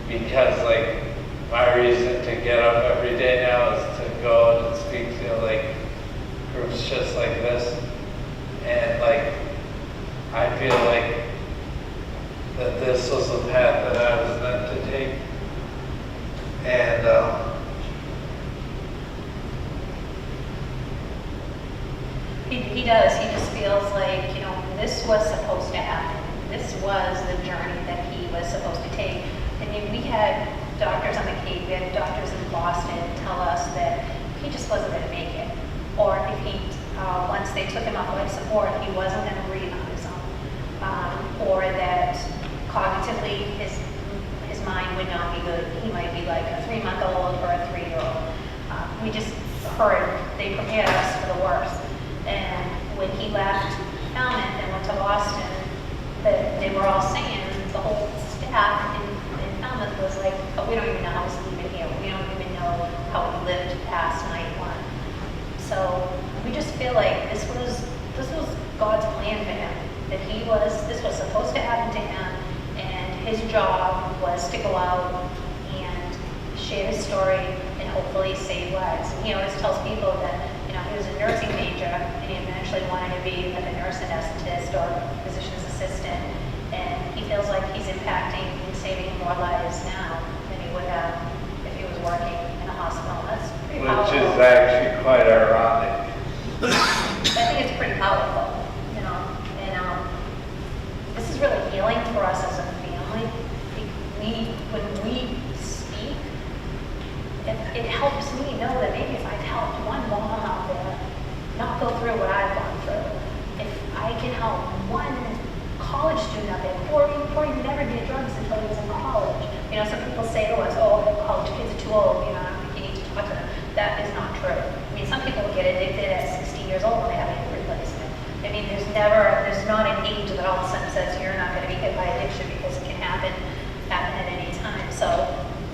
because like my reason to get up every day now is to go and speak to like groups just like this, and like I feel like that this was the path that I was meant to take, and he does. He just feels like, this was supposed to happen. This was the journey that he was supposed to take. I mean, we had doctors on the Cape, we had doctors in Boston tell us that he just wasn't going to make it. Or if he, once they took him off life support, he wasn't going to breathe on his own. Or that cognitively his mind would not be good. He might be like a 3-month-old or a 3-year-old. We just heard they prepared us for the worst. And when he left Falmouth and went to Boston, they were all saying, the whole staff in Falmouth was like, oh, we don't even know how he's leaving here. We don't even know how he lived past night 1. So we just feel like this was God's plan for him. That this was supposed to happen to him, and his job was to go out and share his story and hopefully save lives. And he always tells people that, he was a nursing major, and he eventually wanted to be like a nurse anesthetist or physician's assistant. And he feels like he's impacting and saving more lives now than he would have if he was working in a hospital. That's pretty powerful. which is actually quite ironic. I think it's pretty powerful, and this is really healing for us as a family. When we speak, it helps me know that maybe if I've helped one mom out there not go through what I've gone through, if I can help one college student out there. Cory never did drugs until he was in college. You know, some people say to us, oh, college kids are too old, you know, you need to talk to them. That is not true. I mean, some people get addicted at 16 years old when they have a hip replacement. I mean, there's not an age that all of a sudden says you're not going to be hit by addiction, because it can happen at any time. So,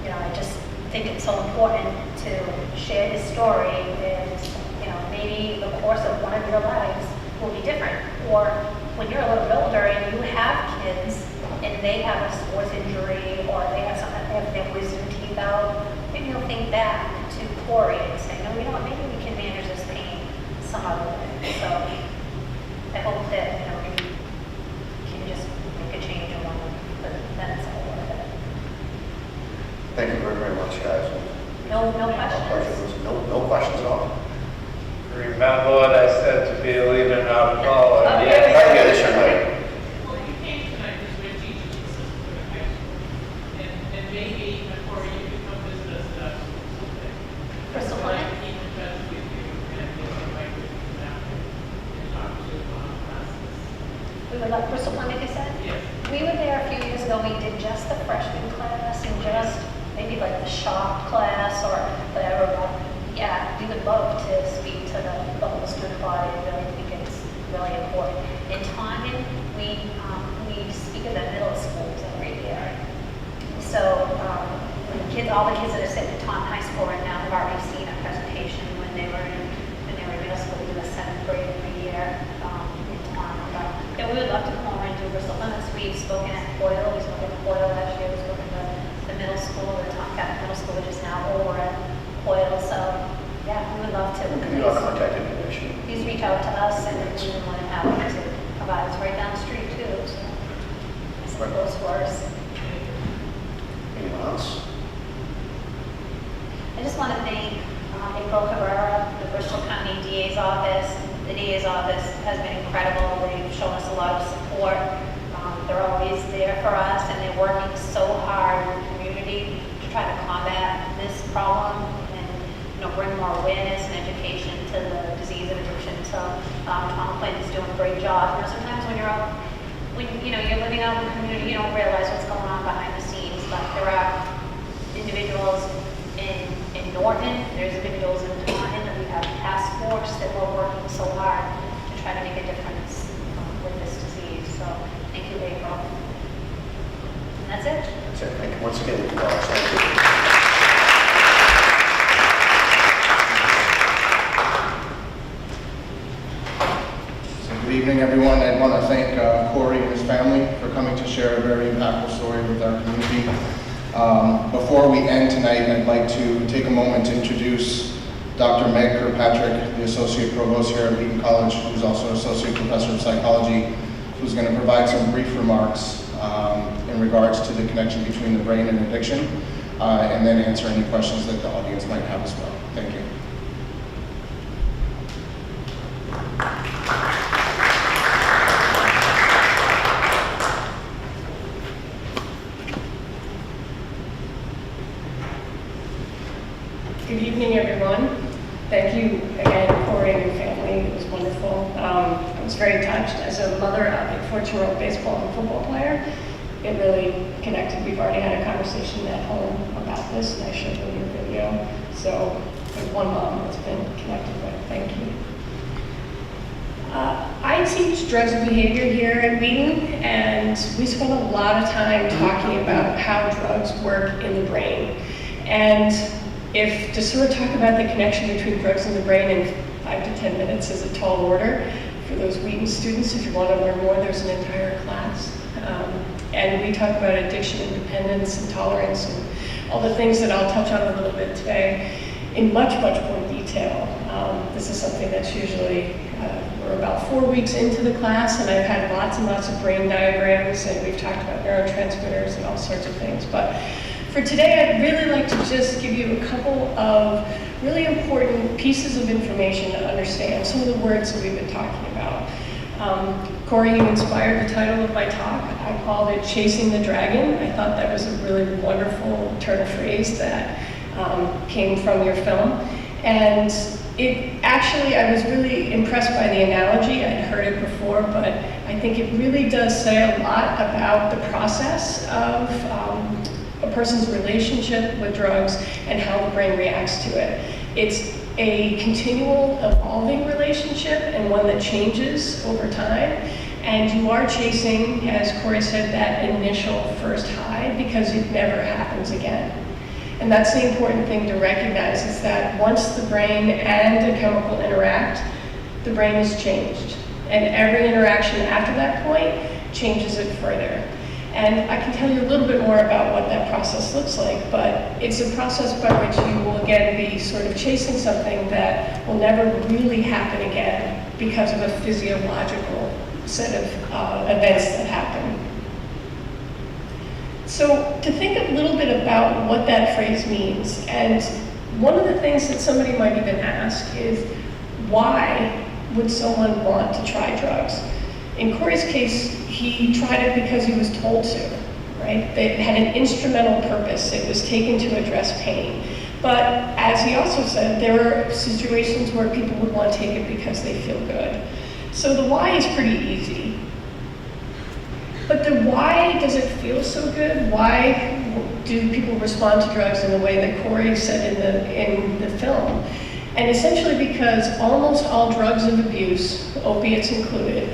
you know, I just think it's so important to share his story, and, you know, maybe the course of one of your lives will be different. Or when you're a little bit older and you have kids and they have a sports injury, or they have something, they have their wisdom teeth out, maybe you'll think back to Cory and say, no, you know what, maybe we can manage this pain some other way. So I hope that, you know, we can just make a change in one of the minutes all worth it. Thank you very, very much, guys. No My questions. pleasure. No questions at all. Remember what I said to be a leader, not a follower. Okay. Yeah, this your night. Well, you came tonight because we're teaching the system for the high school. And maybe before you could come visit us at our school someday. Crystal I'd like Lake? to keep in touch with you and get somebody to come down and talk to you about classes. We would like Crystal Lake, you said? Yes. We were there a few years ago. We did just the freshman class and just maybe like the shop class or whatever. But yeah, we would love to speak to the whole student body. I really think it's really important. In Taunton, we speak at the middle schools every year. So all the kids that are sitting in Taunton High School right now have already seen a presentation when they were in middle school. We do the 7th grade every year in Taunton. But yeah, we would love to come over and do Bristol Limits. We've spoken at Foyle. We spoke at Foyle last year. We spoke at the middle school, the Taunton Catholic Middle School, which is now over at Foyle. So yeah, we would love to. Give you our contact information. Please reach out to us, and we would want to have to provide. It's right down the street too. So it's close for us. Anyone else? I just want to thank April Cabrera, the Bristol County DA's office. The DA's office has been incredible. They've shown us a lot of support. They're always there for us, and they're working so hard in the community to try to combat this problem and, you know, bring more awareness and education to the disease of addiction. So Tom Quinn is doing a great job. You know, sometimes when you're out, you're living out in the community, you don't realize what's going on behind the scenes. But there are individuals in Norton, there's individuals in Taunton, and we have a task force that we're working so hard to try to make a difference with this disease. So thank you, April. And that's it. That's it. Thank you once again. Thank you. Good evening, everyone. I want to thank Cory and his family for coming to share a very impactful story with our community. Before we end tonight, I'd like to take a moment to introduce Dr. Meg Kirkpatrick, the Associate Provost here at Wheaton College, who's also Associate Professor of Psychology, who's going to provide some brief remarks in regards to the connection between the brain and addiction, and then answer any questions that the audience might have as well. Thank you. Good evening, everyone. Thank you again, Cory and your family. It was wonderful. I was very touched. As a mother of a 14-year-old baseball and football player, it really connected. We've already had a conversation at home about this, and I showed them your video. So there's one mom that's been connected with. Thank you. I teach drugs and behavior here at Wheaton, and we spend a lot of time talking about how drugs work in the brain. And if to sort of talk about the connection between drugs and the brain in 5 to 10 minutes is a tall order for those Wheaton students, if you want to learn more, there's an entire class. And we talk about addiction and dependence and tolerance and all the things that I'll touch on a little bit today in much, much more detail. This is something that's usually, we're about 4 weeks into the class, and I've had lots and lots of brain diagrams, and we've talked about neurotransmitters and all sorts of things. But for today, I'd really like to just give you a couple of really important pieces of information to understand some of the words that we've been talking about. Cory, you inspired the title of my talk. I called it Chasing the Dragon. I thought that was a really wonderful turn of phrase that came from your film. And it actually, I was really impressed by the analogy. I'd heard it before, but I think it really does say a lot about the process of a person's relationship with drugs and how the brain reacts to it. It's a continual evolving relationship and one that changes over time. And you are chasing, as Cory said, that initial first high because it never happens again. And that's the important thing to recognize, is that once the brain and a chemical interact, the brain is changed. And every interaction after that point changes it further. And I can tell you a little bit more about what that process looks like, but it's a process by which you will again be sort of chasing something that will never really happen again because of a physiological set of events that happen. So to think a little bit about what that phrase means, and one of the things that somebody might even ask is, why would someone want to try drugs? In Cory's case, he tried it because he was told to, right? It had an instrumental purpose. It was taken to address pain. But as he also said, there are situations where people would want to take it because they feel good. So the why is pretty easy. But the why does it feel so good? Why do people respond to drugs in the way that Cory said in the film? And essentially because almost all drugs of abuse, opiates included,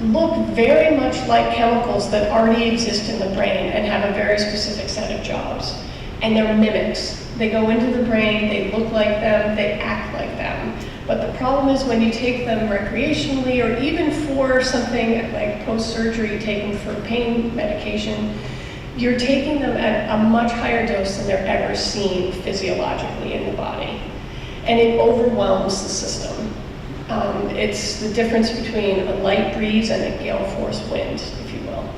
look very much like chemicals that already exist in the brain and have a very specific set of jobs. And they're mimics. They go into the brain, they look like them, they act like them. But the problem is when you take them recreationally, or even for something like post-surgery taken for pain medication, you're taking them at a much higher dose than they're ever seen physiologically in the body. And it overwhelms the system. It's the difference between a light breeze and a gale force wind, if you will.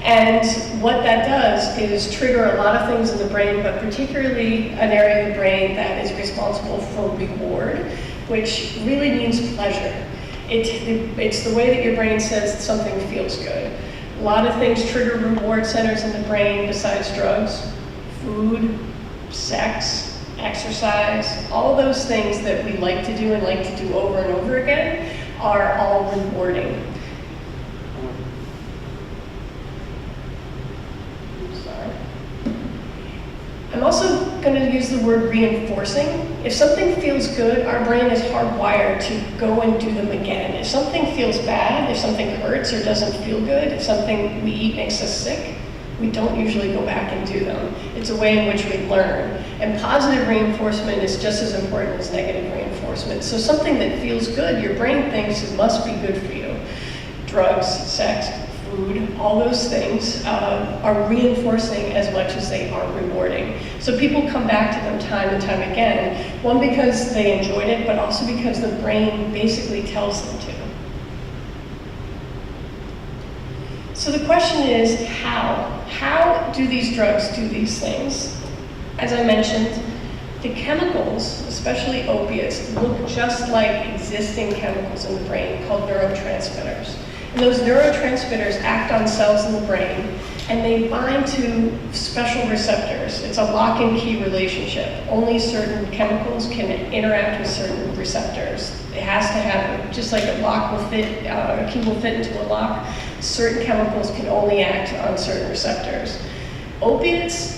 And what that does is trigger a lot of things in the brain, but particularly an area of the brain that is responsible for reward, which really means pleasure. It's the way that your brain says something feels good. A lot of things trigger reward centers in the brain besides drugs: food, sex, exercise. All those things that we like to do and like to do over and over again are all rewarding. Sorry. I'm also going to use the word reinforcing. If something feels good, our brain is hardwired to go and do them again. If something feels bad, if something hurts or doesn't feel good, if something we eat makes us sick, we don't usually go back and do them. It's a way in which we learn. And positive reinforcement is just as important as negative reinforcement. So something that feels good, your brain thinks it must be good for you. Drugs, sex, food, all those things are reinforcing as much as they are rewarding. So people come back to them time and time again, one because they enjoyed it, but also because the brain basically tells them to. So the question is, how? How do these drugs do these things? As I mentioned, the chemicals, especially opiates, look just like existing chemicals in the brain called neurotransmitters. And those neurotransmitters act on cells in the brain, and they bind to special receptors. It's a lock and key relationship. Only certain chemicals can interact with certain receptors. It has to have, just like a lock will fit, a key will fit into a lock, certain chemicals can only act on certain receptors. Opiates,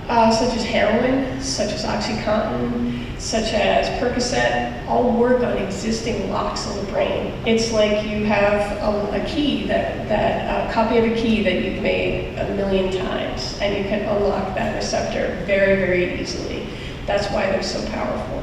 such as heroin, such as OxyContin, such as Percocet, all work on existing locks in the brain. It's like you have a key, a copy of a key that you've made 1,000,000 times, and you can unlock that receptor very, very easily. That's why they're so powerful.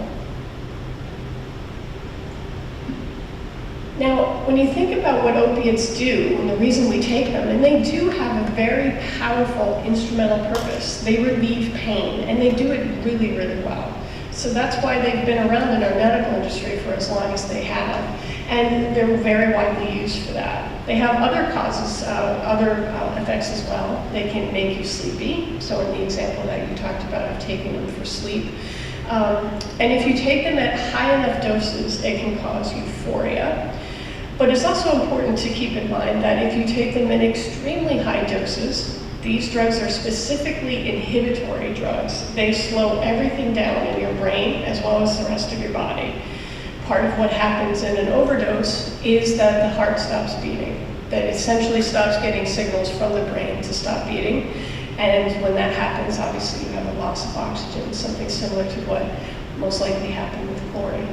Now, when you think about what opiates do and the reason we take them, and they do have a very powerful instrumental purpose. They relieve pain, and they do it really, really well. So that's why they've been around in our medical industry for as long as they have. And they're very widely used for that. They have other causes, other effects as well. They can make you sleepy. So in the example that you talked about of taking them for sleep. And if you take them at high enough doses, it can cause euphoria. But it's also important to keep in mind that if you take them in extremely high doses, these drugs are specifically inhibitory drugs. They slow everything down in your brain as well as the rest of your body. Part of what happens in an overdose is that the heart stops beating. that essentially stops getting signals from the brain to stop beating. And when that happens, obviously you have a loss of oxygen, something similar to what most likely happened with Cory.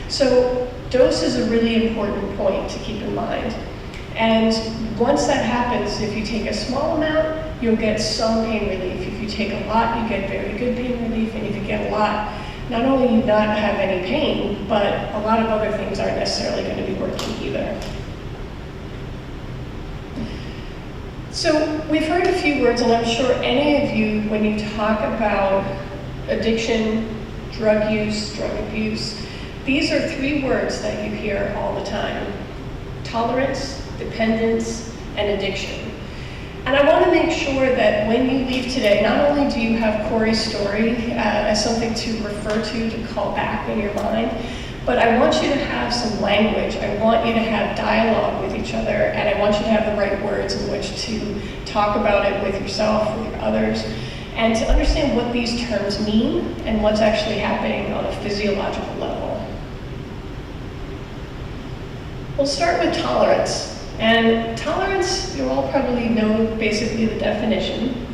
So dose is a really important point to keep in mind. And once that happens, if you take a small amount, you'll get some pain relief. If you take a lot, you get very good pain relief. And if you get a lot, not only you not have any pain, but a lot of other things aren't necessarily going to be working either. So we've heard a few words, and I'm sure any of you, when you talk about addiction, drug use, drug abuse, these are 3 words that you hear all the time: tolerance, dependence, and addiction. And I want to make sure that when you leave today, not only do you have Cory's story as something to refer to call back in your mind, but I want you to have some language. I want you to have dialogue with each other, and I want you to have the right words in which to talk about it with yourself, with others, and to understand what these terms mean and what's actually happening on a physiological level. We'll start with tolerance. And tolerance, you all probably know basically the definition,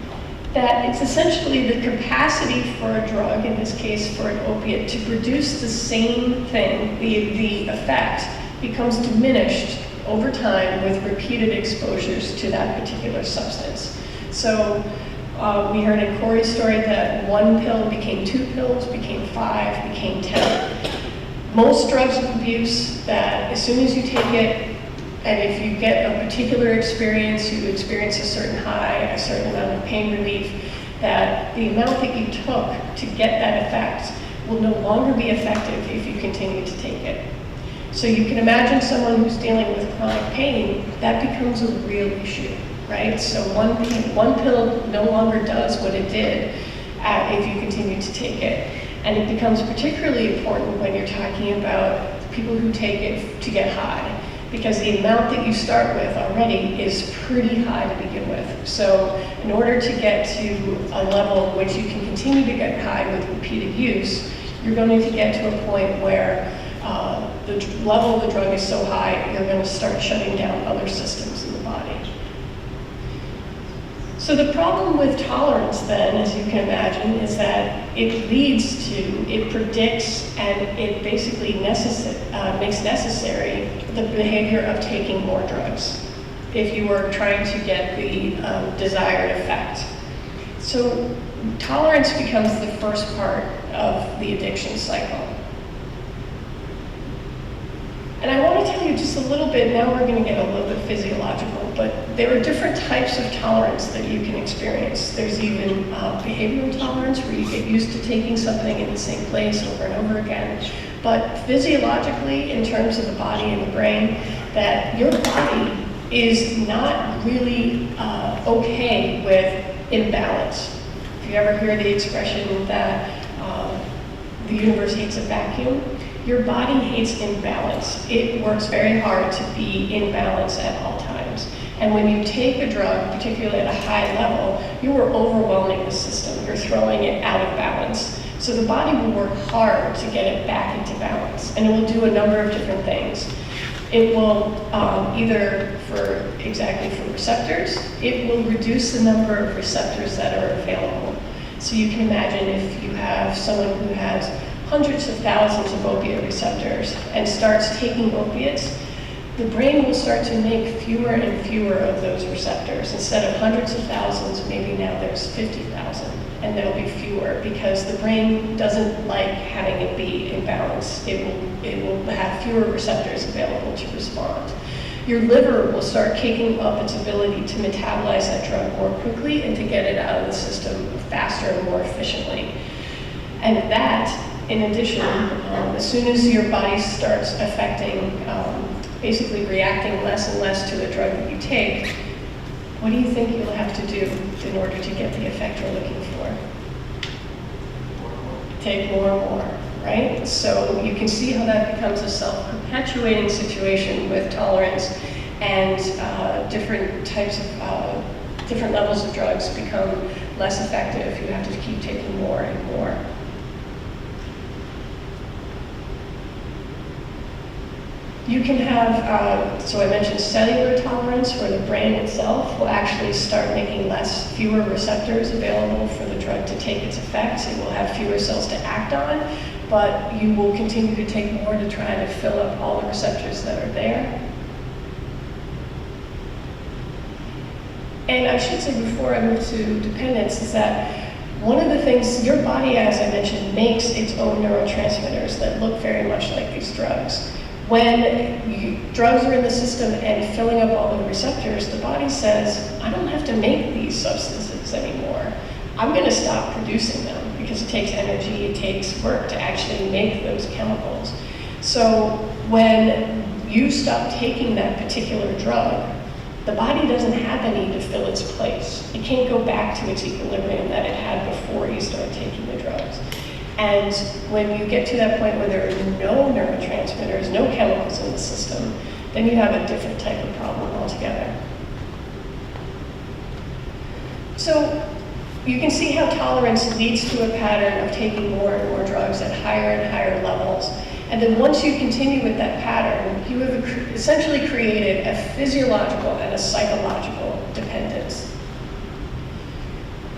that it's essentially the capacity for a drug, in this case for an opiate, to produce the same thing. The effect becomes diminished over time with repeated exposures to that particular substance. So we heard in Cory's story that 1 pill became 2 pills, became 5, became 10. Most drugs of abuse, that as soon as you take it, and if you get a particular experience, you experience a certain high, a certain amount of pain relief, that the amount that you took to get that effect will no longer be effective if you continue to take it. So you can imagine someone who's dealing with chronic pain, that becomes a real issue, right? So one pill no longer does what it did if you continue to take it. And it becomes particularly important when you're talking about people who take it to get high, because the amount that you start with already is pretty high to begin with. So in order to get to a level in which you can continue to get high with repeated use, you're going to get to a point where the level of the drug is so high, you're going to start shutting down other systems in the body. So the problem with tolerance then, as you can imagine, is that it leads to, it predicts, and it basically makes necessary the behavior of taking more drugs if you were trying to get the desired effect. So tolerance becomes the first part of the addiction cycle. And I want to tell you just a little bit, now we're going to get a little bit physiological, but there are different types of tolerance that you can experience. There's even behavioral tolerance, where you get used to taking something in the same place over and over again. But physiologically, in terms of the body and the brain, that your body is not really okay with imbalance. If you ever hear the expression that the universe hates a vacuum, your body hates imbalance. It works very hard to be in balance at all times. And when you take a drug, particularly at a high level, you are overwhelming the system. You're throwing it out of balance. So the body will work hard to get it back into balance. And it will do a number of different things. It will either for receptors, it will reduce the number of receptors that are available. So you can imagine if you have someone who has hundreds of thousands of opiate receptors and starts taking opiates, the brain will start to make fewer and fewer of those receptors. Instead of hundreds of thousands, maybe now there's 50,000, and there'll be fewer because the brain doesn't like having it be in balance. It will have fewer receptors available to respond. Your liver will start kicking up its ability to metabolize that drug more quickly and to get it out of the system faster and more efficiently. And that, in addition, as soon as your body starts affecting, basically reacting less and less to the drug that you take, what do you think you'll have to do in order to get the effect you're looking for? Take more and more, right? So you can see how that becomes a self-perpetuating situation with tolerance, and different types of, different levels of drugs become less effective. You have to keep taking more and more. You can have, so I mentioned cellular tolerance, where the brain itself will actually start making fewer receptors available for the drug to take its effects. It will have fewer cells to act on, but you will continue to take more to try to fill up all the receptors that are there. And I should say before I move to dependence is that one of the things your body, as I mentioned, makes its own neurotransmitters that look very much like these drugs. When drugs are in the system and filling up all the receptors, the body says, I don't have to make these substances anymore. I'm going to stop producing them because it takes energy, it takes work to actually make those chemicals. So when you stop taking that particular drug, the body doesn't have any to fill its place. It can't go back to its equilibrium that it had before you started taking the drugs. And when you get to that point where there are no neurotransmitters, no chemicals in the system, then you have a different type of problem altogether. So you can see how tolerance leads to a pattern of taking more and more drugs at higher and higher levels. And then once you continue with that pattern, you have essentially created a physiological and a psychological dependence.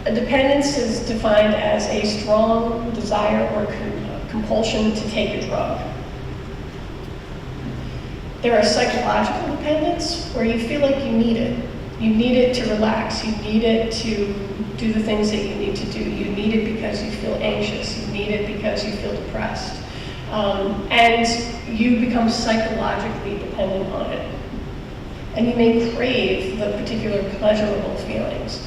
A dependence is defined as a strong desire or compulsion to take a drug. There are psychological dependence where you feel like you need it. You need it to relax. You need it to do the things that you need to do. You need it because you feel anxious. You need it because you feel depressed. And you become psychologically dependent on it. And you may crave the particular pleasurable feelings.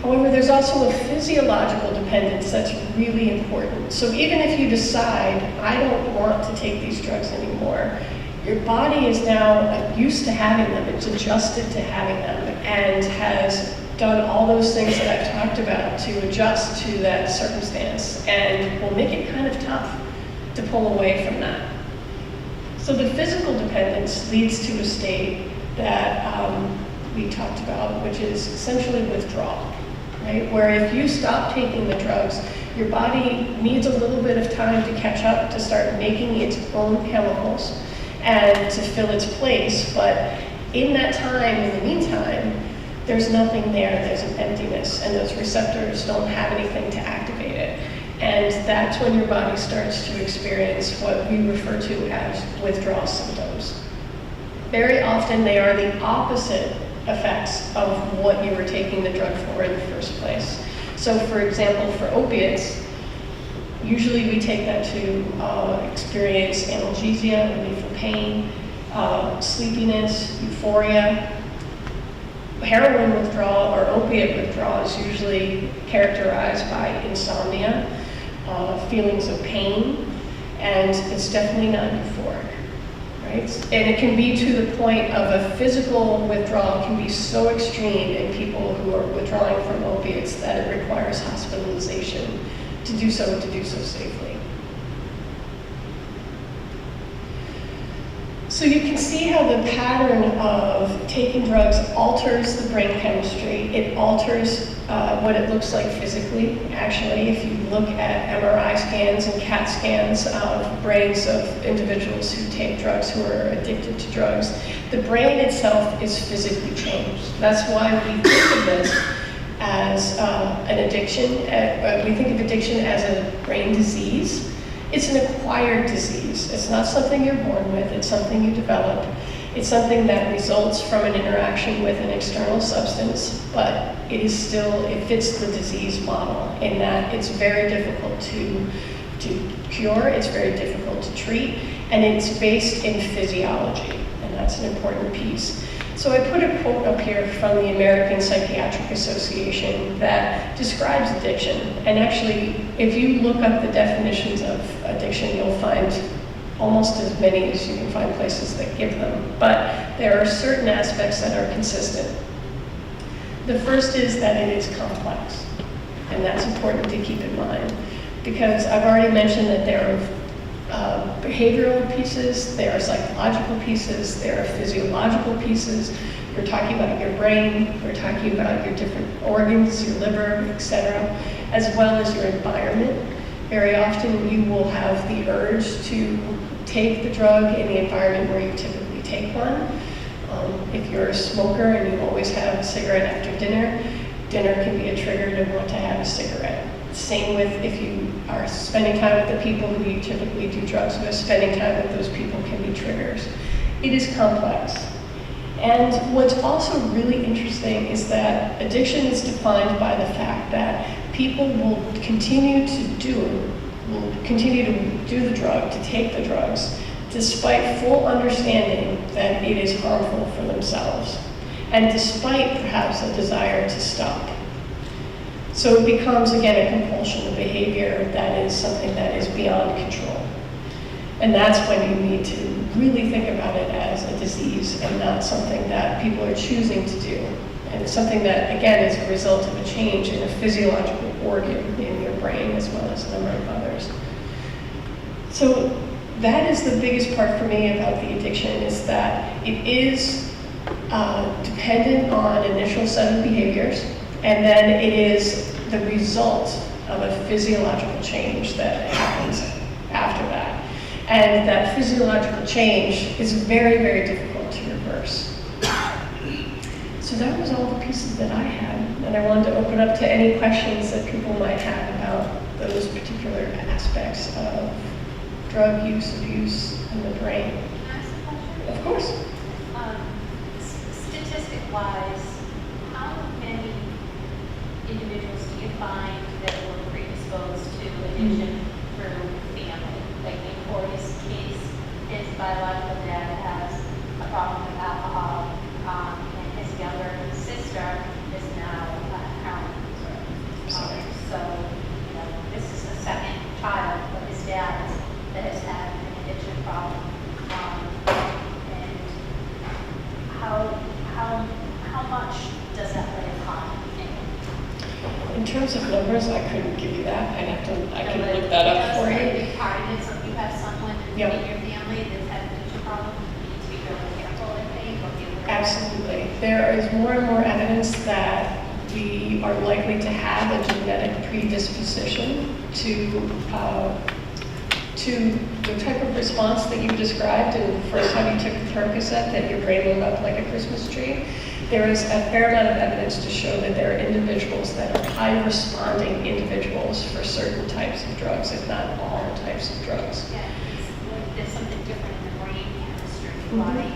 However, there's also a physiological dependence that's really important. So even if you decide, I don't want to take these drugs anymore, your body is now used to having them. It's adjusted to having them and has done all those things that I've talked about to adjust to that circumstance and will make it kind of tough to pull away from that. So the physical dependence leads to a state that we talked about, which is essentially withdrawal, right? Where if you stop taking the drugs, your body needs a little bit of time to catch up, to start making its own chemicals and to fill its place. But in that time, in the meantime, there's nothing there, there's an emptiness, and those receptors don't have anything to activate it. And that's when your body starts to experience what we refer to as withdrawal symptoms. Very often they are the opposite effects of what you were taking the drug for in the first place. So for example, for opiates, usually we take that to experience analgesia, relief from pain, sleepiness, euphoria. Heroin withdrawal or opiate withdrawal is usually characterized by insomnia, feelings of pain, and it's definitely not euphoric, right? And it can be to the point of a physical withdrawal can be so extreme in people who are withdrawing from opiates that it requires hospitalization to do so safely. So you can see how the pattern of taking drugs alters the brain chemistry. It alters what it looks like physically. Actually, if you look at MRI scans and CAT scans of brains of individuals who take drugs, who are addicted to drugs, the brain itself is physically changed. That's why we think of this as an addiction. We think of addiction as a brain disease. It's an acquired disease. It's not something you're born with, it's something you develop. It's something that results from an interaction with an external substance, but it fits the disease model in that it's very difficult to cure, it's very difficult to treat, and it's based in physiology, and that's an important piece. So I put a quote up here from the American Psychiatric Association that describes addiction. And actually, if you look up the definitions of addiction, you'll find almost as many as you can find places that give them. But there are certain aspects that are consistent. The first is that it is complex. And that's important to keep in mind. Because I've already mentioned that there are behavioral pieces, there are psychological pieces, there are physiological pieces. You're talking about your brain, we're talking about your different organs, your liver, etc., as well as your environment. Very often you will have the urge to take the drug in the environment where you typically take one. If you're a smoker and you always have a cigarette after dinner, dinner can be a trigger to want to have a cigarette. Same with if you are spending time with the people who you typically do drugs with, spending time with those people can be triggers. It is complex. And what's also really interesting is that addiction is defined by the fact that people will continue to do the drug, to take the drugs, despite full understanding that it is harmful for themselves, and despite perhaps a desire to stop. So it becomes, again, a compulsion, a behavior that is something that is beyond control. And that's when you need to really think about it as a disease and not something that people are choosing to do. And it's something that, again, is a result of a change in a physiological organ in your brain, as well as a number of others. So that is the biggest part for me about the addiction, is that it is dependent on initial set of behaviors, and then it is the result of a physiological change that happens after that. And that physiological change is very, very difficult to reverse. So that was all the pieces that I had, and I wanted to open up to any questions that people might have about those particular aspects of drug use, abuse in the brain. Can I ask a question? Of course. Statistic-wise, how many individuals do you find that were predisposed to addiction through family? Like in Cory's case, his biological dad has a problem with alcohol, and his younger sister is now a heroin user. So, this is the second child of his dad's that has had an addiction problem. And how much does that play a part, you think? In terms of numbers, I couldn't give you that. I can look that up for you. Big part of it, so if you have someone in your family that's had an addiction problem, you need to be really careful, I think, or be aware. Absolutely. There is more and more evidence that we are likely to have a genetic predisposition to the type of response that you described in the first time you took the Percocet, that your brain lit up like a Christmas tree. There is a fair amount of evidence to show that there are individuals that are high responding individuals for certain types of drugs, if not all types of drugs. Yeah, there's something different in the brain chemistry. Why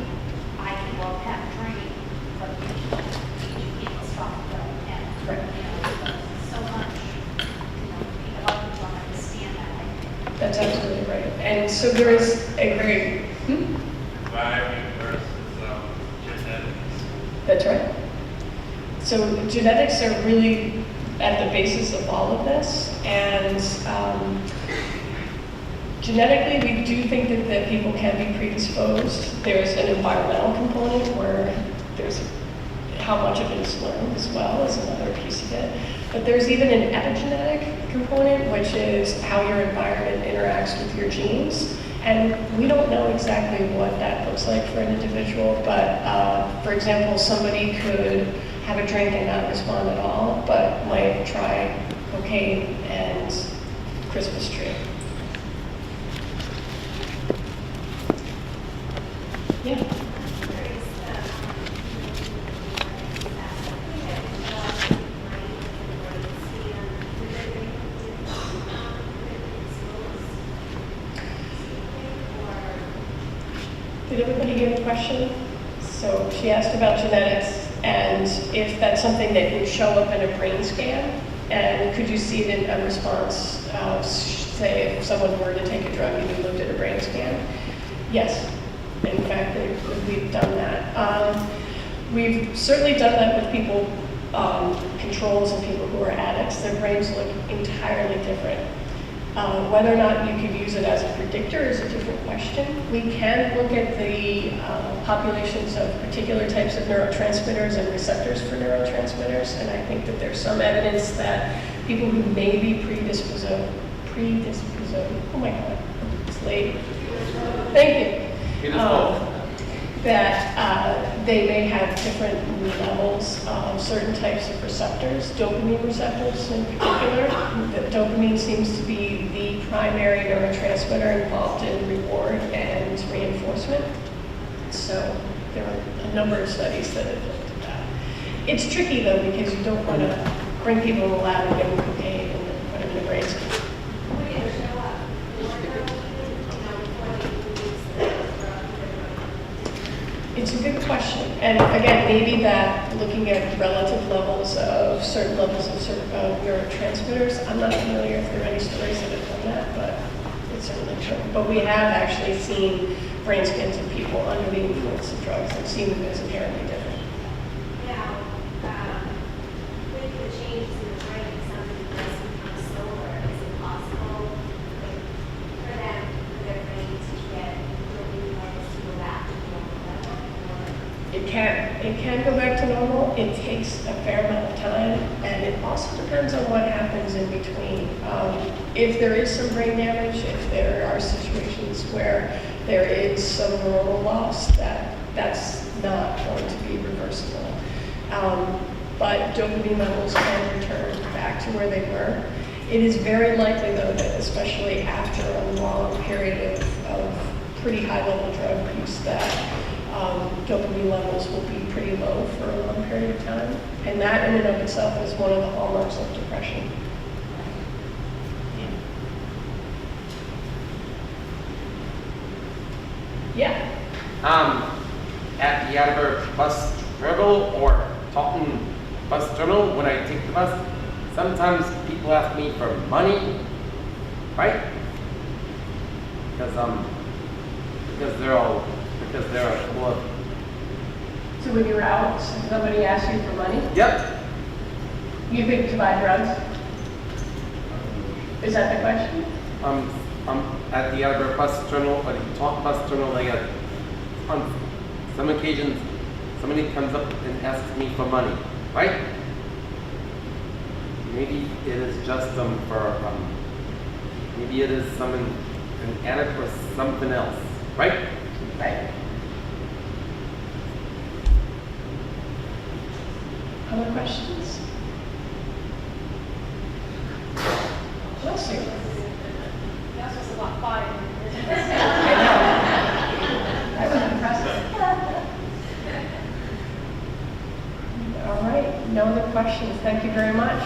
I can well have a dream, but you can't stop it. Right. So much, people don't understand that, I think. That's absolutely right. And so there is a very... Environment versus genetics. That's right. So genetics are really at the basis of all of this. And genetically, we do think that people can be predisposed. There's an environmental component where there's how much of it is learned as well as another piece of it. But there's even an epigenetic component, which is how your environment interacts with your genes. And we don't know exactly what that looks like for an individual, but for example, somebody could have a drink and not respond at all, but might try cocaine and Christmas tree. Yeah. Did everybody hear the question? So she asked about genetics and if that's something that would show up in a brain scan, and could you see it in a response, say if someone were to take a drug and you looked at a brain scan? Yes, in fact, we've done that. We've certainly done that with people, controls and people who are addicts. Their brains look entirely different. Whether or not you could use it as a predictor is a different question. We can look at the populations of particular types of neurotransmitters and receptors for neurotransmitters, and I think that there's some evidence that people who may be predisposed, oh my God, it's late. Thank you. that they may have different levels of certain types of receptors, dopamine receptors in particular. That dopamine seems to be the primary neurotransmitter involved in reward and reinforcement. So there are a number of studies that have looked at that. It's tricky though, because you don't want to bring people in the lab and give them cocaine and then put them in a brain scan. It's a good question, and again, maybe that looking at relative levels of certain levels of neurotransmitters. I'm not familiar if there are any studies that have done that, but it's certainly true. But we have actually seen brain scans of people under the influence of drugs and seen them as inherently different. Now, with the changes in the brain, something does become slower. Is it possible for them, for their brains to get dopamine levels to go back to normal level? It can go back to normal. It takes a fair amount of time, and it also depends on what happens in between. If there is some brain damage, if there are situations where there is some neuronal loss, that's not going to be reversible. But dopamine levels can return back to where they were. It is very likely, though, that especially after a long period of pretty high-level drug use, that dopamine levels will be pretty low for a long period of time. And that in and of itself is one of the hallmarks of depression. Yeah. At the Attleboro bus terminal or Taunton bus terminal, when I take the bus, sometimes people ask me for money, right? Because they're full of. So when you're out, somebody asks you for money? Yep. You think to buy drugs? Is that the question? At the Attleboro bus terminal, or the Taunton bus terminal, they get, on some occasions, somebody comes up and asks me for money, right? Maybe it is just maybe it is an addict or something else, right? Right. Other questions? Bless you. That was a lot quieter. I know. That was impressive. All right, no other questions. Thank you very much.